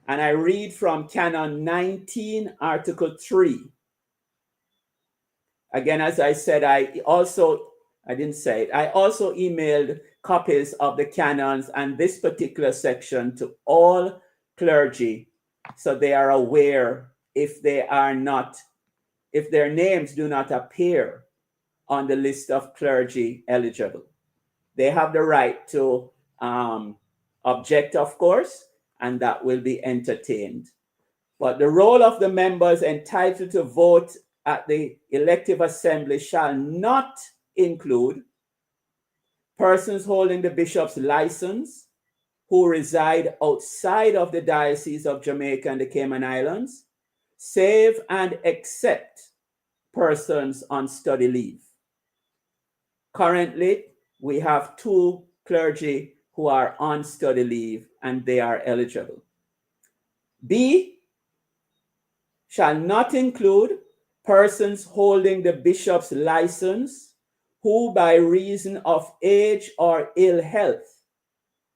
and I read from Canon 19, Article 3. Again, as I said, I also emailed copies of the canons and this particular section to all clergy, so they are aware if their names do not appear on the list of clergy eligible. They have the right to object, of course, and that will be entertained. But the role of the members entitled to vote at the elective assembly shall not include persons holding the bishop's license who reside outside of the Diocese of Jamaica and the Cayman Islands, save and except persons on study leave. Currently, we have 2 clergy who are on study leave and they are eligible. B, shall not include persons holding the bishop's license who by reason of age or ill health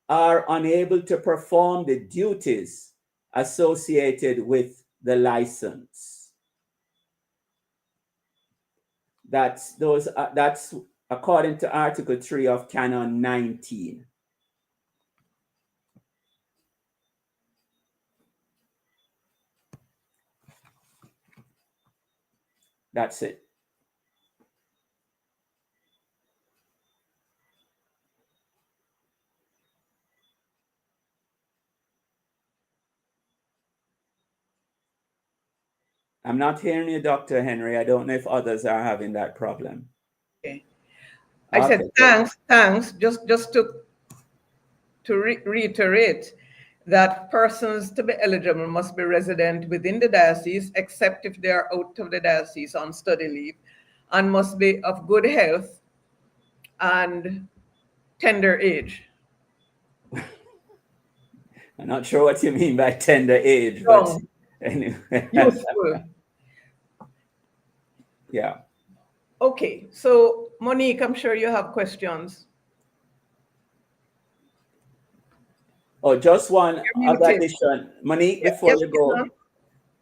are unable to perform the duties associated with the license. That's according to Article 3 of Canon 19. That's it. I'm not hearing you, Dr. Henry. I don't know if others are having that problem. Okay. I said thanks. Just to reiterate that persons to be eligible must be resident within the diocese, except if they are out of the diocese on study leave, and must be of good health and tender age. I'm not sure what you mean by tender age, but anyway. Useful. Yeah. Okay, so Monique, I'm sure you have questions. Oh, just one other addition. Monique, before yes, you go,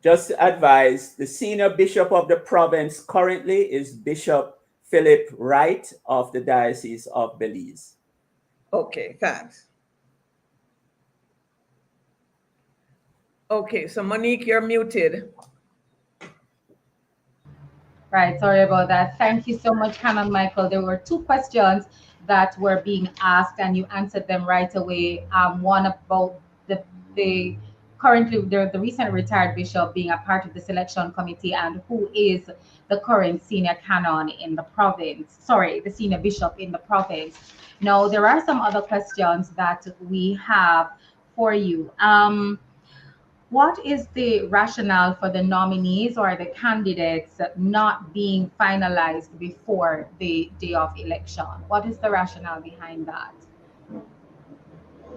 just to advise, the senior bishop of the province currently is Bishop Philip Wright of the Diocese of Belize. Okay, thanks. Okay, so Monique, you're muted. Right, sorry about that. Thank you so much, Canon Michael. There were two questions that were being asked and you answered them right away. One about the currently the recent retired bishop being a part of the selection committee and who is the current senior canon in the province, sorry, the senior bishop in the province. Now, there are some other questions that we have for you. What is the rationale for the nominees or the candidates not being finalized before the day of election? What is the rationale behind that?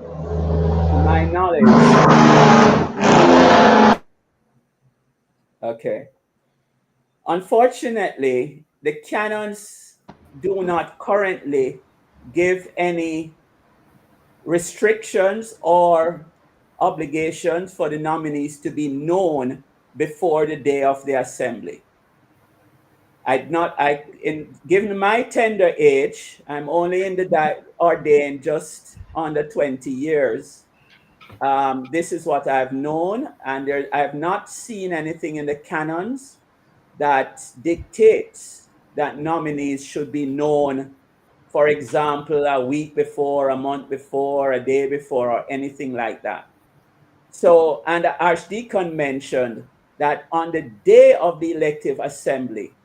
To my knowledge. Okay. Unfortunately, the canons do not currently give any restrictions or obligations for the nominees to be known before the day of the assembly. Given my tender age, I'm only in the ordained just under 20 years. This is what I've known, and I have not seen anything in the canons that dictates that nominees should be known, for example, a week before, a month before, a day before, or anything like that. So, and the Archdeacon mentioned that on the day of the elective assembly,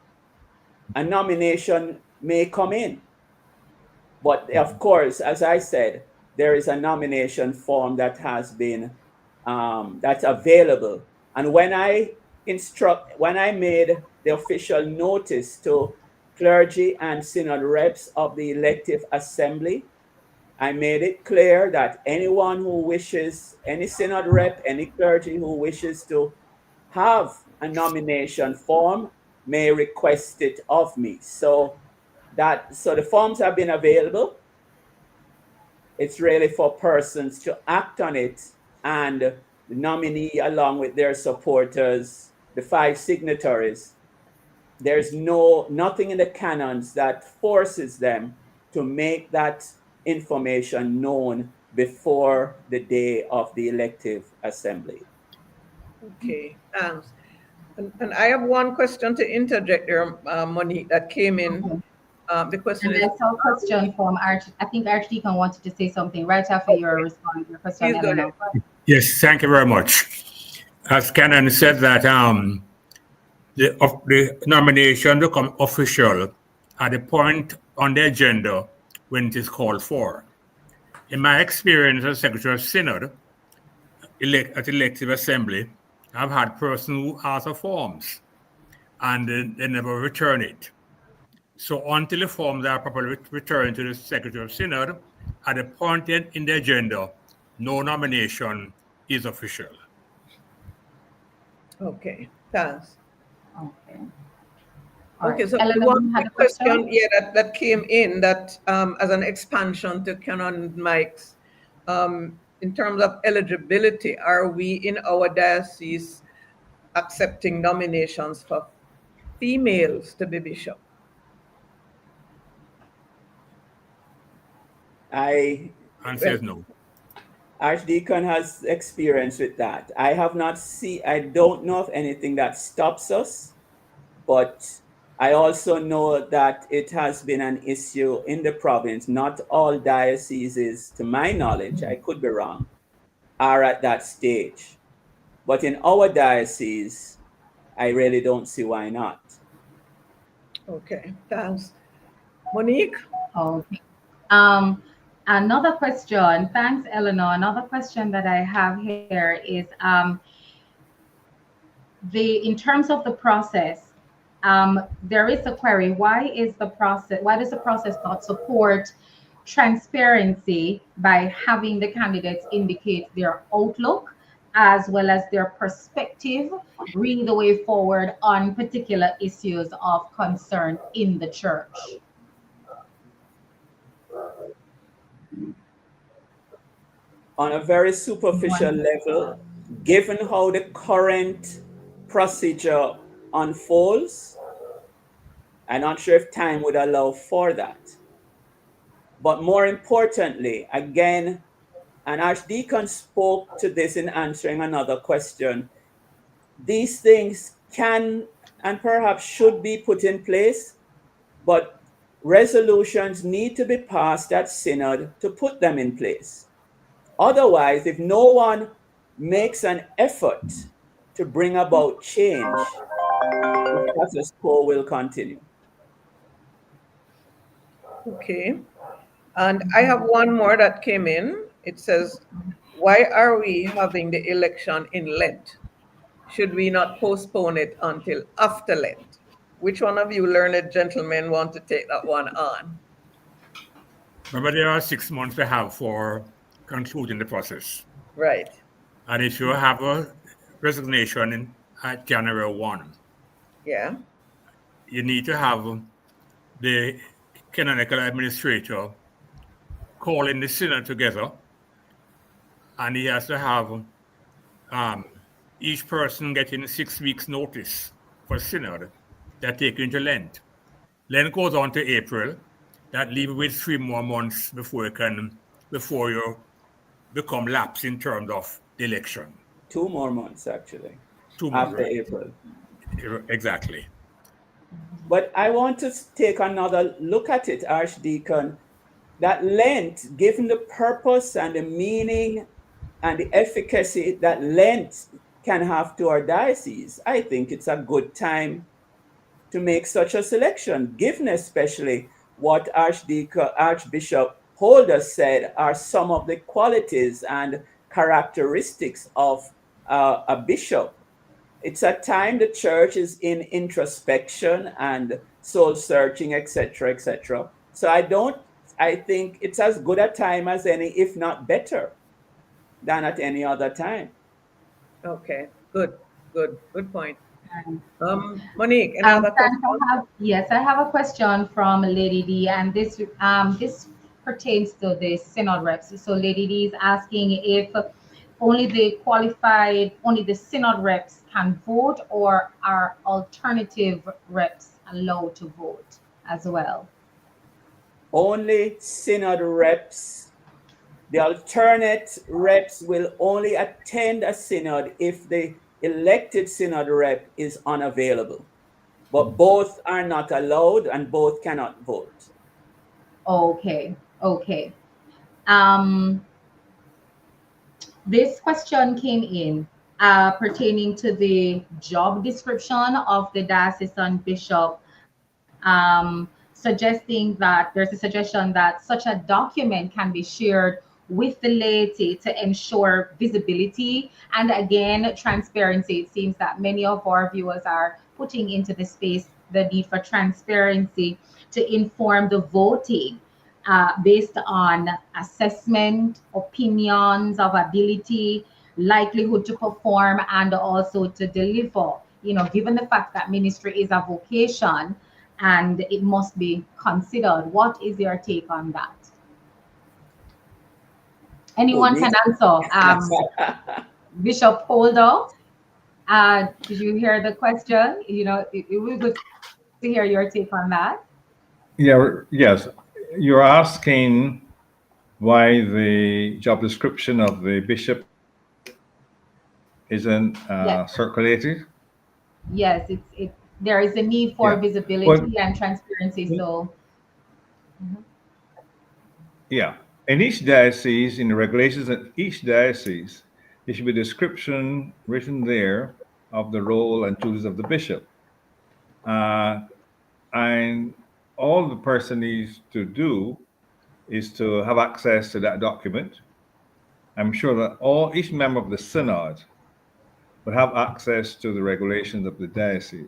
a nomination may come in. But of course, as I said, there is a nomination form that has been, that's available. And when I made the official notice to clergy and synod reps of the elective assembly, I made it clear that anyone who wishes, any synod rep, any clergy who wishes to have a nomination form may request it of me. So the forms have been available. It's really for persons to act on it, and the nominee along with their supporters, the 5 signatories, there's nothing in the canons that forces them to make that information known before the day of the elective assembly. Okay, thanks. And I have one question to interject there, Monique, that came in. The question is... I saw a question from I think Archdeacon wanted to say something right after your response. Your question. Please go ahead. Yes, thank you very much. As Canon said that the nomination become official at the point on the agenda when it is called for. In my experience as Secretary of Synod at elective assembly, I've had persons who ask for forms and they never return it. So until the forms are properly returned to the Secretary of Synod at the point in the agenda, no nomination is official. Okay, thanks. Okay. All Okay, right. so the Eleanor, one you had a question, question? yeah, that came in that as an expansion to Canon Mike's, in terms of eligibility, are we in our diocese accepting nominations for females to be bishop? Answer is no. Archdeacon has experience with that. I don't know of anything that stops us, but I also know that it has been an issue in the province. Not all dioceses, to my knowledge, I could be wrong, are at that stage. But in our diocese, I really don't see why not. Okay, thanks. Monique? Okay. Another question. Thanks, Eleanor. Another question that I have here is in terms of the process, there is a query. Why does the process not support transparency by having the candidates indicate their outlook as well as their perspective, bring the way forward on particular issues of concern in the church? On a very superficial level, given how the current procedure unfolds, I'm not sure if time would allow for that. But more importantly, again, and Archdeacon spoke to this in answering another question, these things can and perhaps should be put in place, but resolutions need to be passed at Synod to put them in place. Otherwise, if no one makes an effort to bring about change, the status quo will continue. Okay. And I have one more that came in. It says, why are we having the election in Lent? Should we not postpone it until after Lent? Which one of you learned gentlemen want to take that one on? Remember, there are 6 months we have for concluding the process. Right. And if you have a resignation at January 1, Yeah. you need to have the canonical administrator calling the synod together, and he has to have each person getting 6 weeks notice for synod that take you into Lent. Lent goes on to April. That leaves with 3 more months before you become lapsed in terms of the election. 2 more months, actually. 2 months, after right? April. Exactly. But I want to take another look at it, Archdeacon, that Lent, given the purpose and the meaning and the efficacy that Lent can have to our diocese, I think it's a good time to make such a selection, given especially what Archbishop Holder said are some of the qualities and characteristics of a bishop. It's a time the church is in introspection and soul searching, etc., etc. So I think it's as good a time as any, if not better, than at any other time. Okay. Good point. Monique, another question? I have a question from Lady D, and this pertains to the synod reps. So Lady D is asking if only the synod reps can vote, or are alternative reps allowed to vote as well? Only synod reps. The alternate reps will only attend a synod if the elected synod rep is unavailable. But both are not allowed and both cannot vote. Okay. This question came in pertaining to the job description of the Diocesan Bishop, suggesting that there's a suggestion that such a document can be shared with the laity to ensure visibility and, again, transparency. It seems that many of our viewers are putting into the space the need for transparency to inform the voting. based on assessment, opinions of ability, likelihood to perform, and also to deliver. You know, given the fact that ministry is a vocation and it must be considered. What is your take on that? Anyone can answer. Bishop Holder, did you hear the question? You know, it would be good to hear your take on that. Yeah, yes. You're asking why the job description of the bishop isn't Yes. circulated? Yes, there is a need for Yeah. visibility Well, and transparency. So yeah. In each diocese, in the regulations of each diocese, there should be a description written there of the role and duties of the bishop. And all the person needs to do is to have access to that document. I'm sure that each member of the synod would have access to the regulations of the diocese.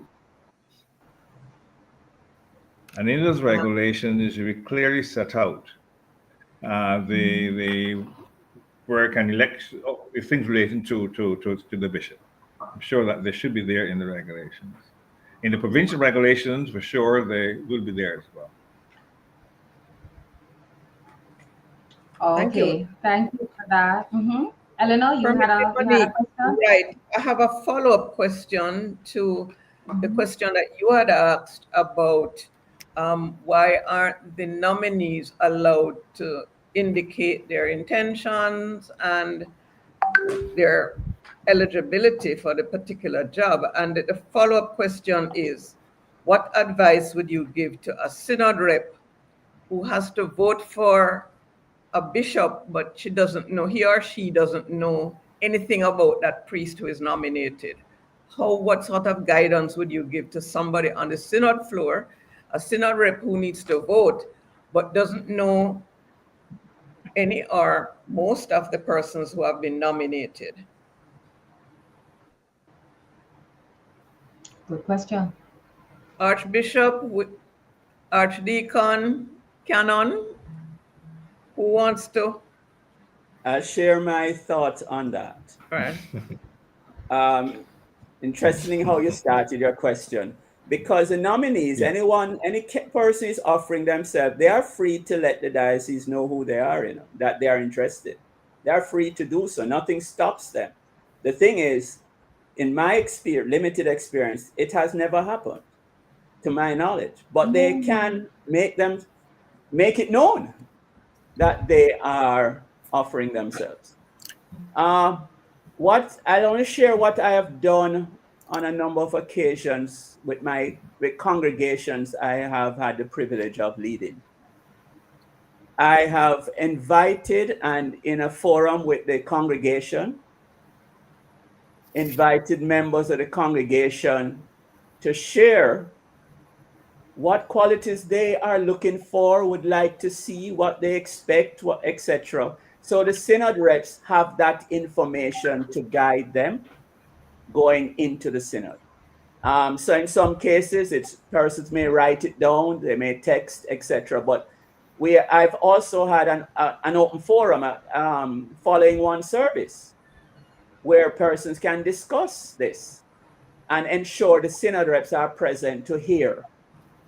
And in those regulations, it should be clearly set out the work and election, the things relating to the bishop. I'm sure that they should be there in the regulations. In the provincial regulations, for sure, they will be there as well. okay, thank you for that. Eleanor, you had a question? Right. I have a follow-up question to the question that you had asked about why aren't the nominees allowed to indicate their intentions and their eligibility for the particular job. And the follow-up question is, what advice would you give to a synod rep who has to vote for a bishop, but he or she doesn't know anything about that priest who is nominated? What sort of guidance would you give to somebody on the synod floor, a synod rep who needs to vote, but doesn't know any or most of the persons who have been nominated? Good question. Archbishop, Archdeacon, Canon, who wants to? I'll share my thoughts on that. Right. Interesting how you started your question. Because the nominees, any person is offering themselves, they are free to let the diocese know who they are, that they are interested. They are free to do so. Nothing stops them. The thing is, in my limited experience, it has never happened, to my knowledge. But they can make it known that they are offering themselves. I'll only share what I have done on a number of occasions with congregations I have had the privilege of leading. I have invited, and in a forum with the congregation, invited members of the congregation to share what qualities they are looking for, would like to see, what they expect, etc. So the synod reps have that information to guide them going into the synod. So in some cases, persons may write it down, they may text, etc. But I've also had an open forum following one service where persons can discuss this and ensure the synod reps are present to hear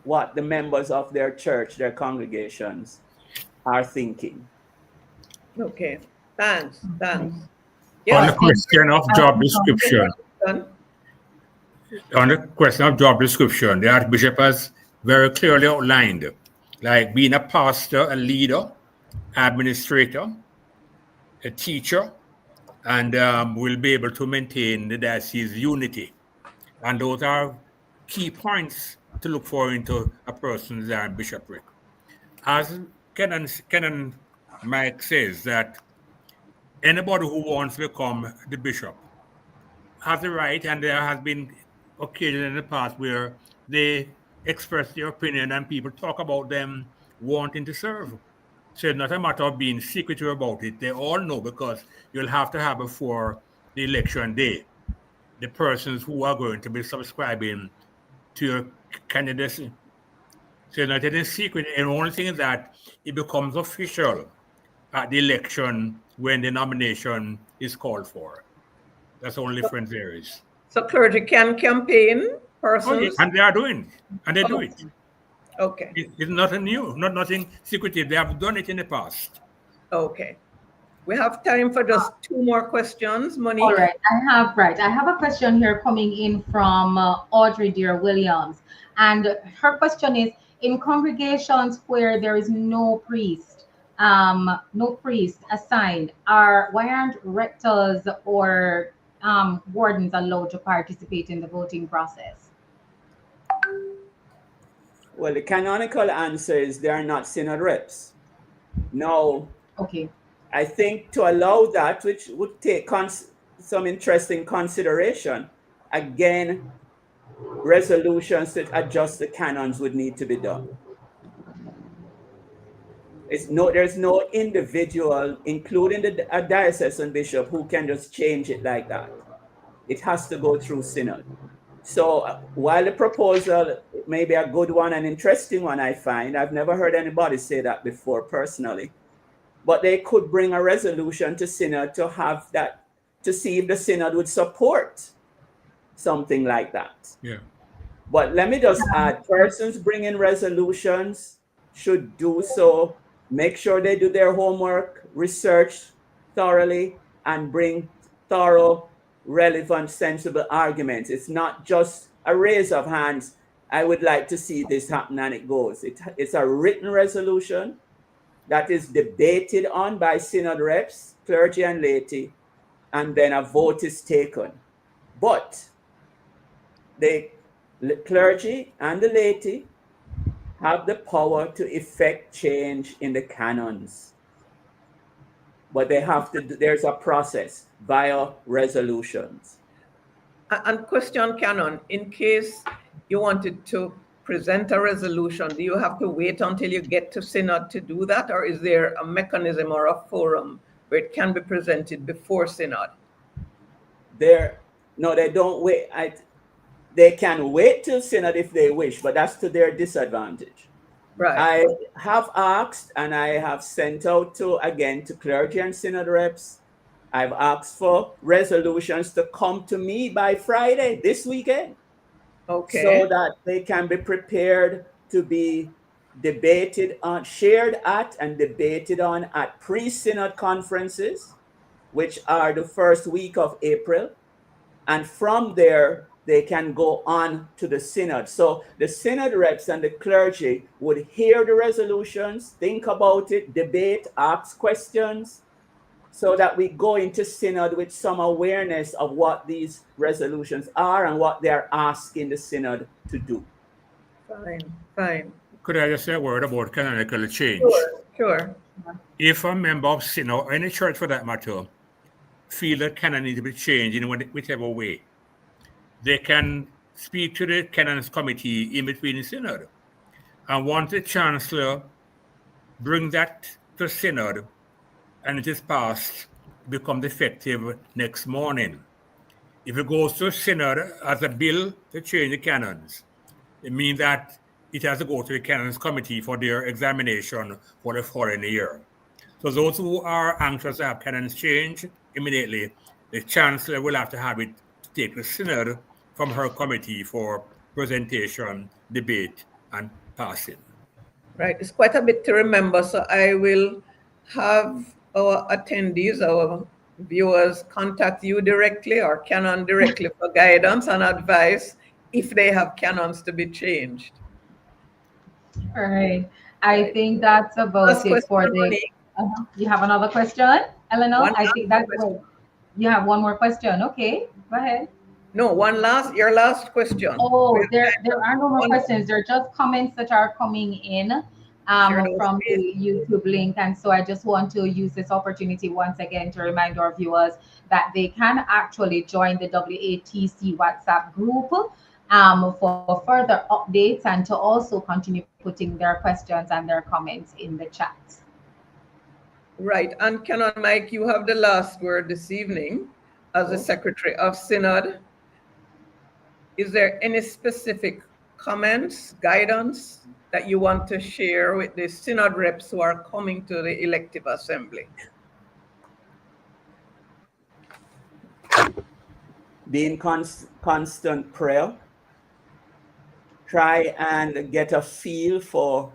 what the members of their church, their congregations, are thinking. Okay, thanks. Yes. On the question of job description, the Archbishop has very clearly outlined, like being a pastor, a leader, administrator, a teacher, and will be able to maintain the diocese unity. And those are key points to look for into a person's bishopric. As Canon Mike says, that anybody who wants to become the bishop has the right, and there has been occasions in the past where they express their opinion and people talk about them wanting to serve. So it's not a matter of being secretive about it. They all know, because you'll have to have before the election day the persons who are going to be subscribing to your candidacy. So not any secret, and the only thing is that it becomes official at the election when the nomination is called for. That's the only difference there is. So clergy can campaign Oh, persons? yeah, and they are doing, and they do it. Okay. It's nothing new, nothing secretive. They have done it in the past. Okay. We have time for just 2 more questions, Monique. All right, I have a question here coming in from Audrey Dear Williams, and her question is: in congregations where there is no priest assigned, why aren't rectors or wardens allowed to participate in the voting process? Well, the canonical answer is they are not synod reps. No. Okay. I think to allow that, which would take some interesting consideration, again, resolutions to adjust the canons would need to be done. There's no individual, including a diocesan bishop, who can just change it like that. It has to go through synod. So while the proposal may be a good one, an interesting one, I find, I've never heard anybody say that before personally, but they could bring a resolution to synod to have that, to see if the synod would support something like that. Yeah. But let me just add, persons bringing resolutions should do so, make sure they do their homework, research thoroughly, and bring thorough, relevant, sensible arguments. It's not just a raise of hands, I would like to see this happen, and it goes. It's a written resolution that is debated on by synod reps, clergy and laity, and then a vote is taken. But the clergy and the laity have the power to effect change in the canons. But they have to, there's a process via resolutions. And question, Canon, in case you wanted to present a resolution, do you have to wait until you get to synod to do that? Or is there a mechanism or a forum where it can be presented before synod? No, they don't wait. They can wait till synod if they wish, but that's to their disadvantage. Right. I have asked, and I have sent out to clergy and synod reps. I've asked for resolutions to come to me by Friday this weekend. Okay. So that they can be prepared to be debated on, shared at, and debated on at pre-synod conferences, which are the first week of April. And from there, they can go on to the synod. So the synod reps and the clergy would hear the resolutions, think about it, debate, ask questions, so that we go into synod with some awareness of what these resolutions are and what they're asking the synod to do. Fine. Could I just say a word about canonical change? Sure. If a member of synod, or any church for that matter, feel that canon needs to be changed in whichever way, they can speak to the canons committee in between the synod. And once the chancellor brings that to synod and it is passed, it becomes effective next morning. If it goes to synod as a bill to change the canons, it means that it has to go to the canons committee for their examination for the following year. So those who are anxious to have canons changed immediately, the chancellor will have to have it take the synod from her committee for presentation, debate, and passing. Right. It's quite a bit to remember. So I will have our attendees, our viewers, contact you directly or Canon directly for guidance and advice if they have canons to be changed. All right. I think that's about it for the. You have another question, Eleanor? I think that's good. You have one more question. Okay, go ahead. No, your last question. Oh, there are no more questions. They're just comments that are coming in from the YouTube link. And so I just want to use this opportunity once again to remind our viewers that they can actually join the WATC WhatsApp group for further updates and to also continue putting their questions and their comments in the chat. Right. And Canon Mike, you have the last word this evening as the Secretary of Synod. Is there any specific comments, guidance that you want to share with the synod reps who are coming to the elective assembly? Be in constant prayer. Try and get a feel for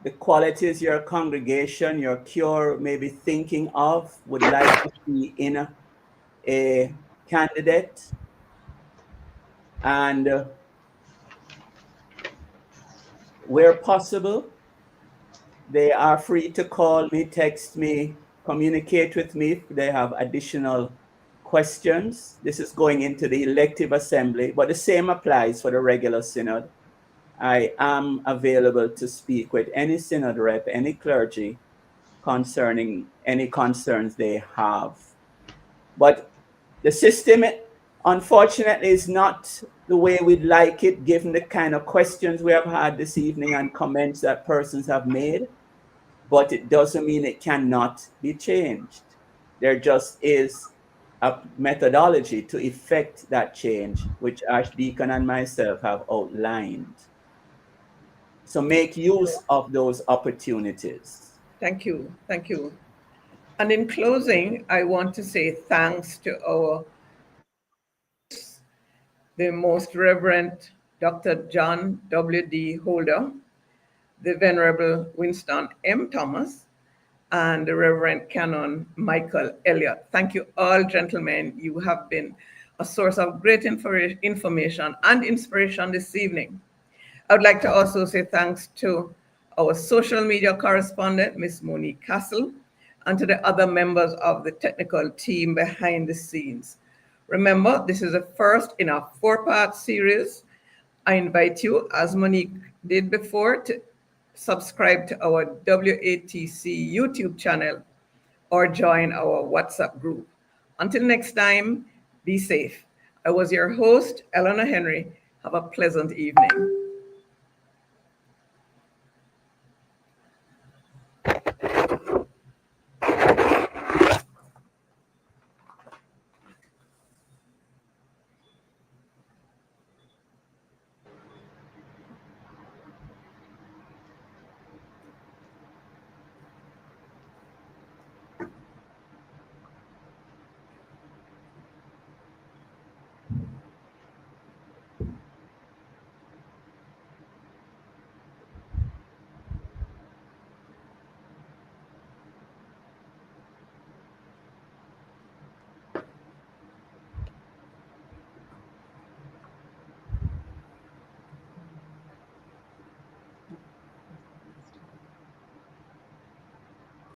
the qualities your congregation, your cure may be thinking of, would like to see in a candidate. And where possible, they are free to call me, text me, communicate with me if they have additional questions. This is going into the elective assembly, but the same applies for the regular synod. I am available to speak with any synod rep, any clergy, concerning any concerns they have. But the system, unfortunately, is not the way we'd like it, given the kind of questions we have had this evening and comments that persons have made. But it doesn't mean it cannot be changed. There just is a methodology to effect that change, which Archdeacon and myself have outlined. So make use of those opportunities. Thank you. Thank you. And in closing, I want to say thanks to our the Most Reverend Dr. John W.D. Holder, the Venerable Winston M. Thomas, and the Reverend Canon Michael Elliott. Thank you all, gentlemen. You have been a source of great information and inspiration this evening. I would like to also say thanks to our social media correspondent, Ms. Monique Castle, and to the other members of the technical team behind the scenes. Remember, this is the first in a 4-part series. I invite you, as Monique did before, to subscribe to our WATC YouTube channel or join our WhatsApp group. Until next time, be safe. I was your host, Eleanor Henry. Have a pleasant evening.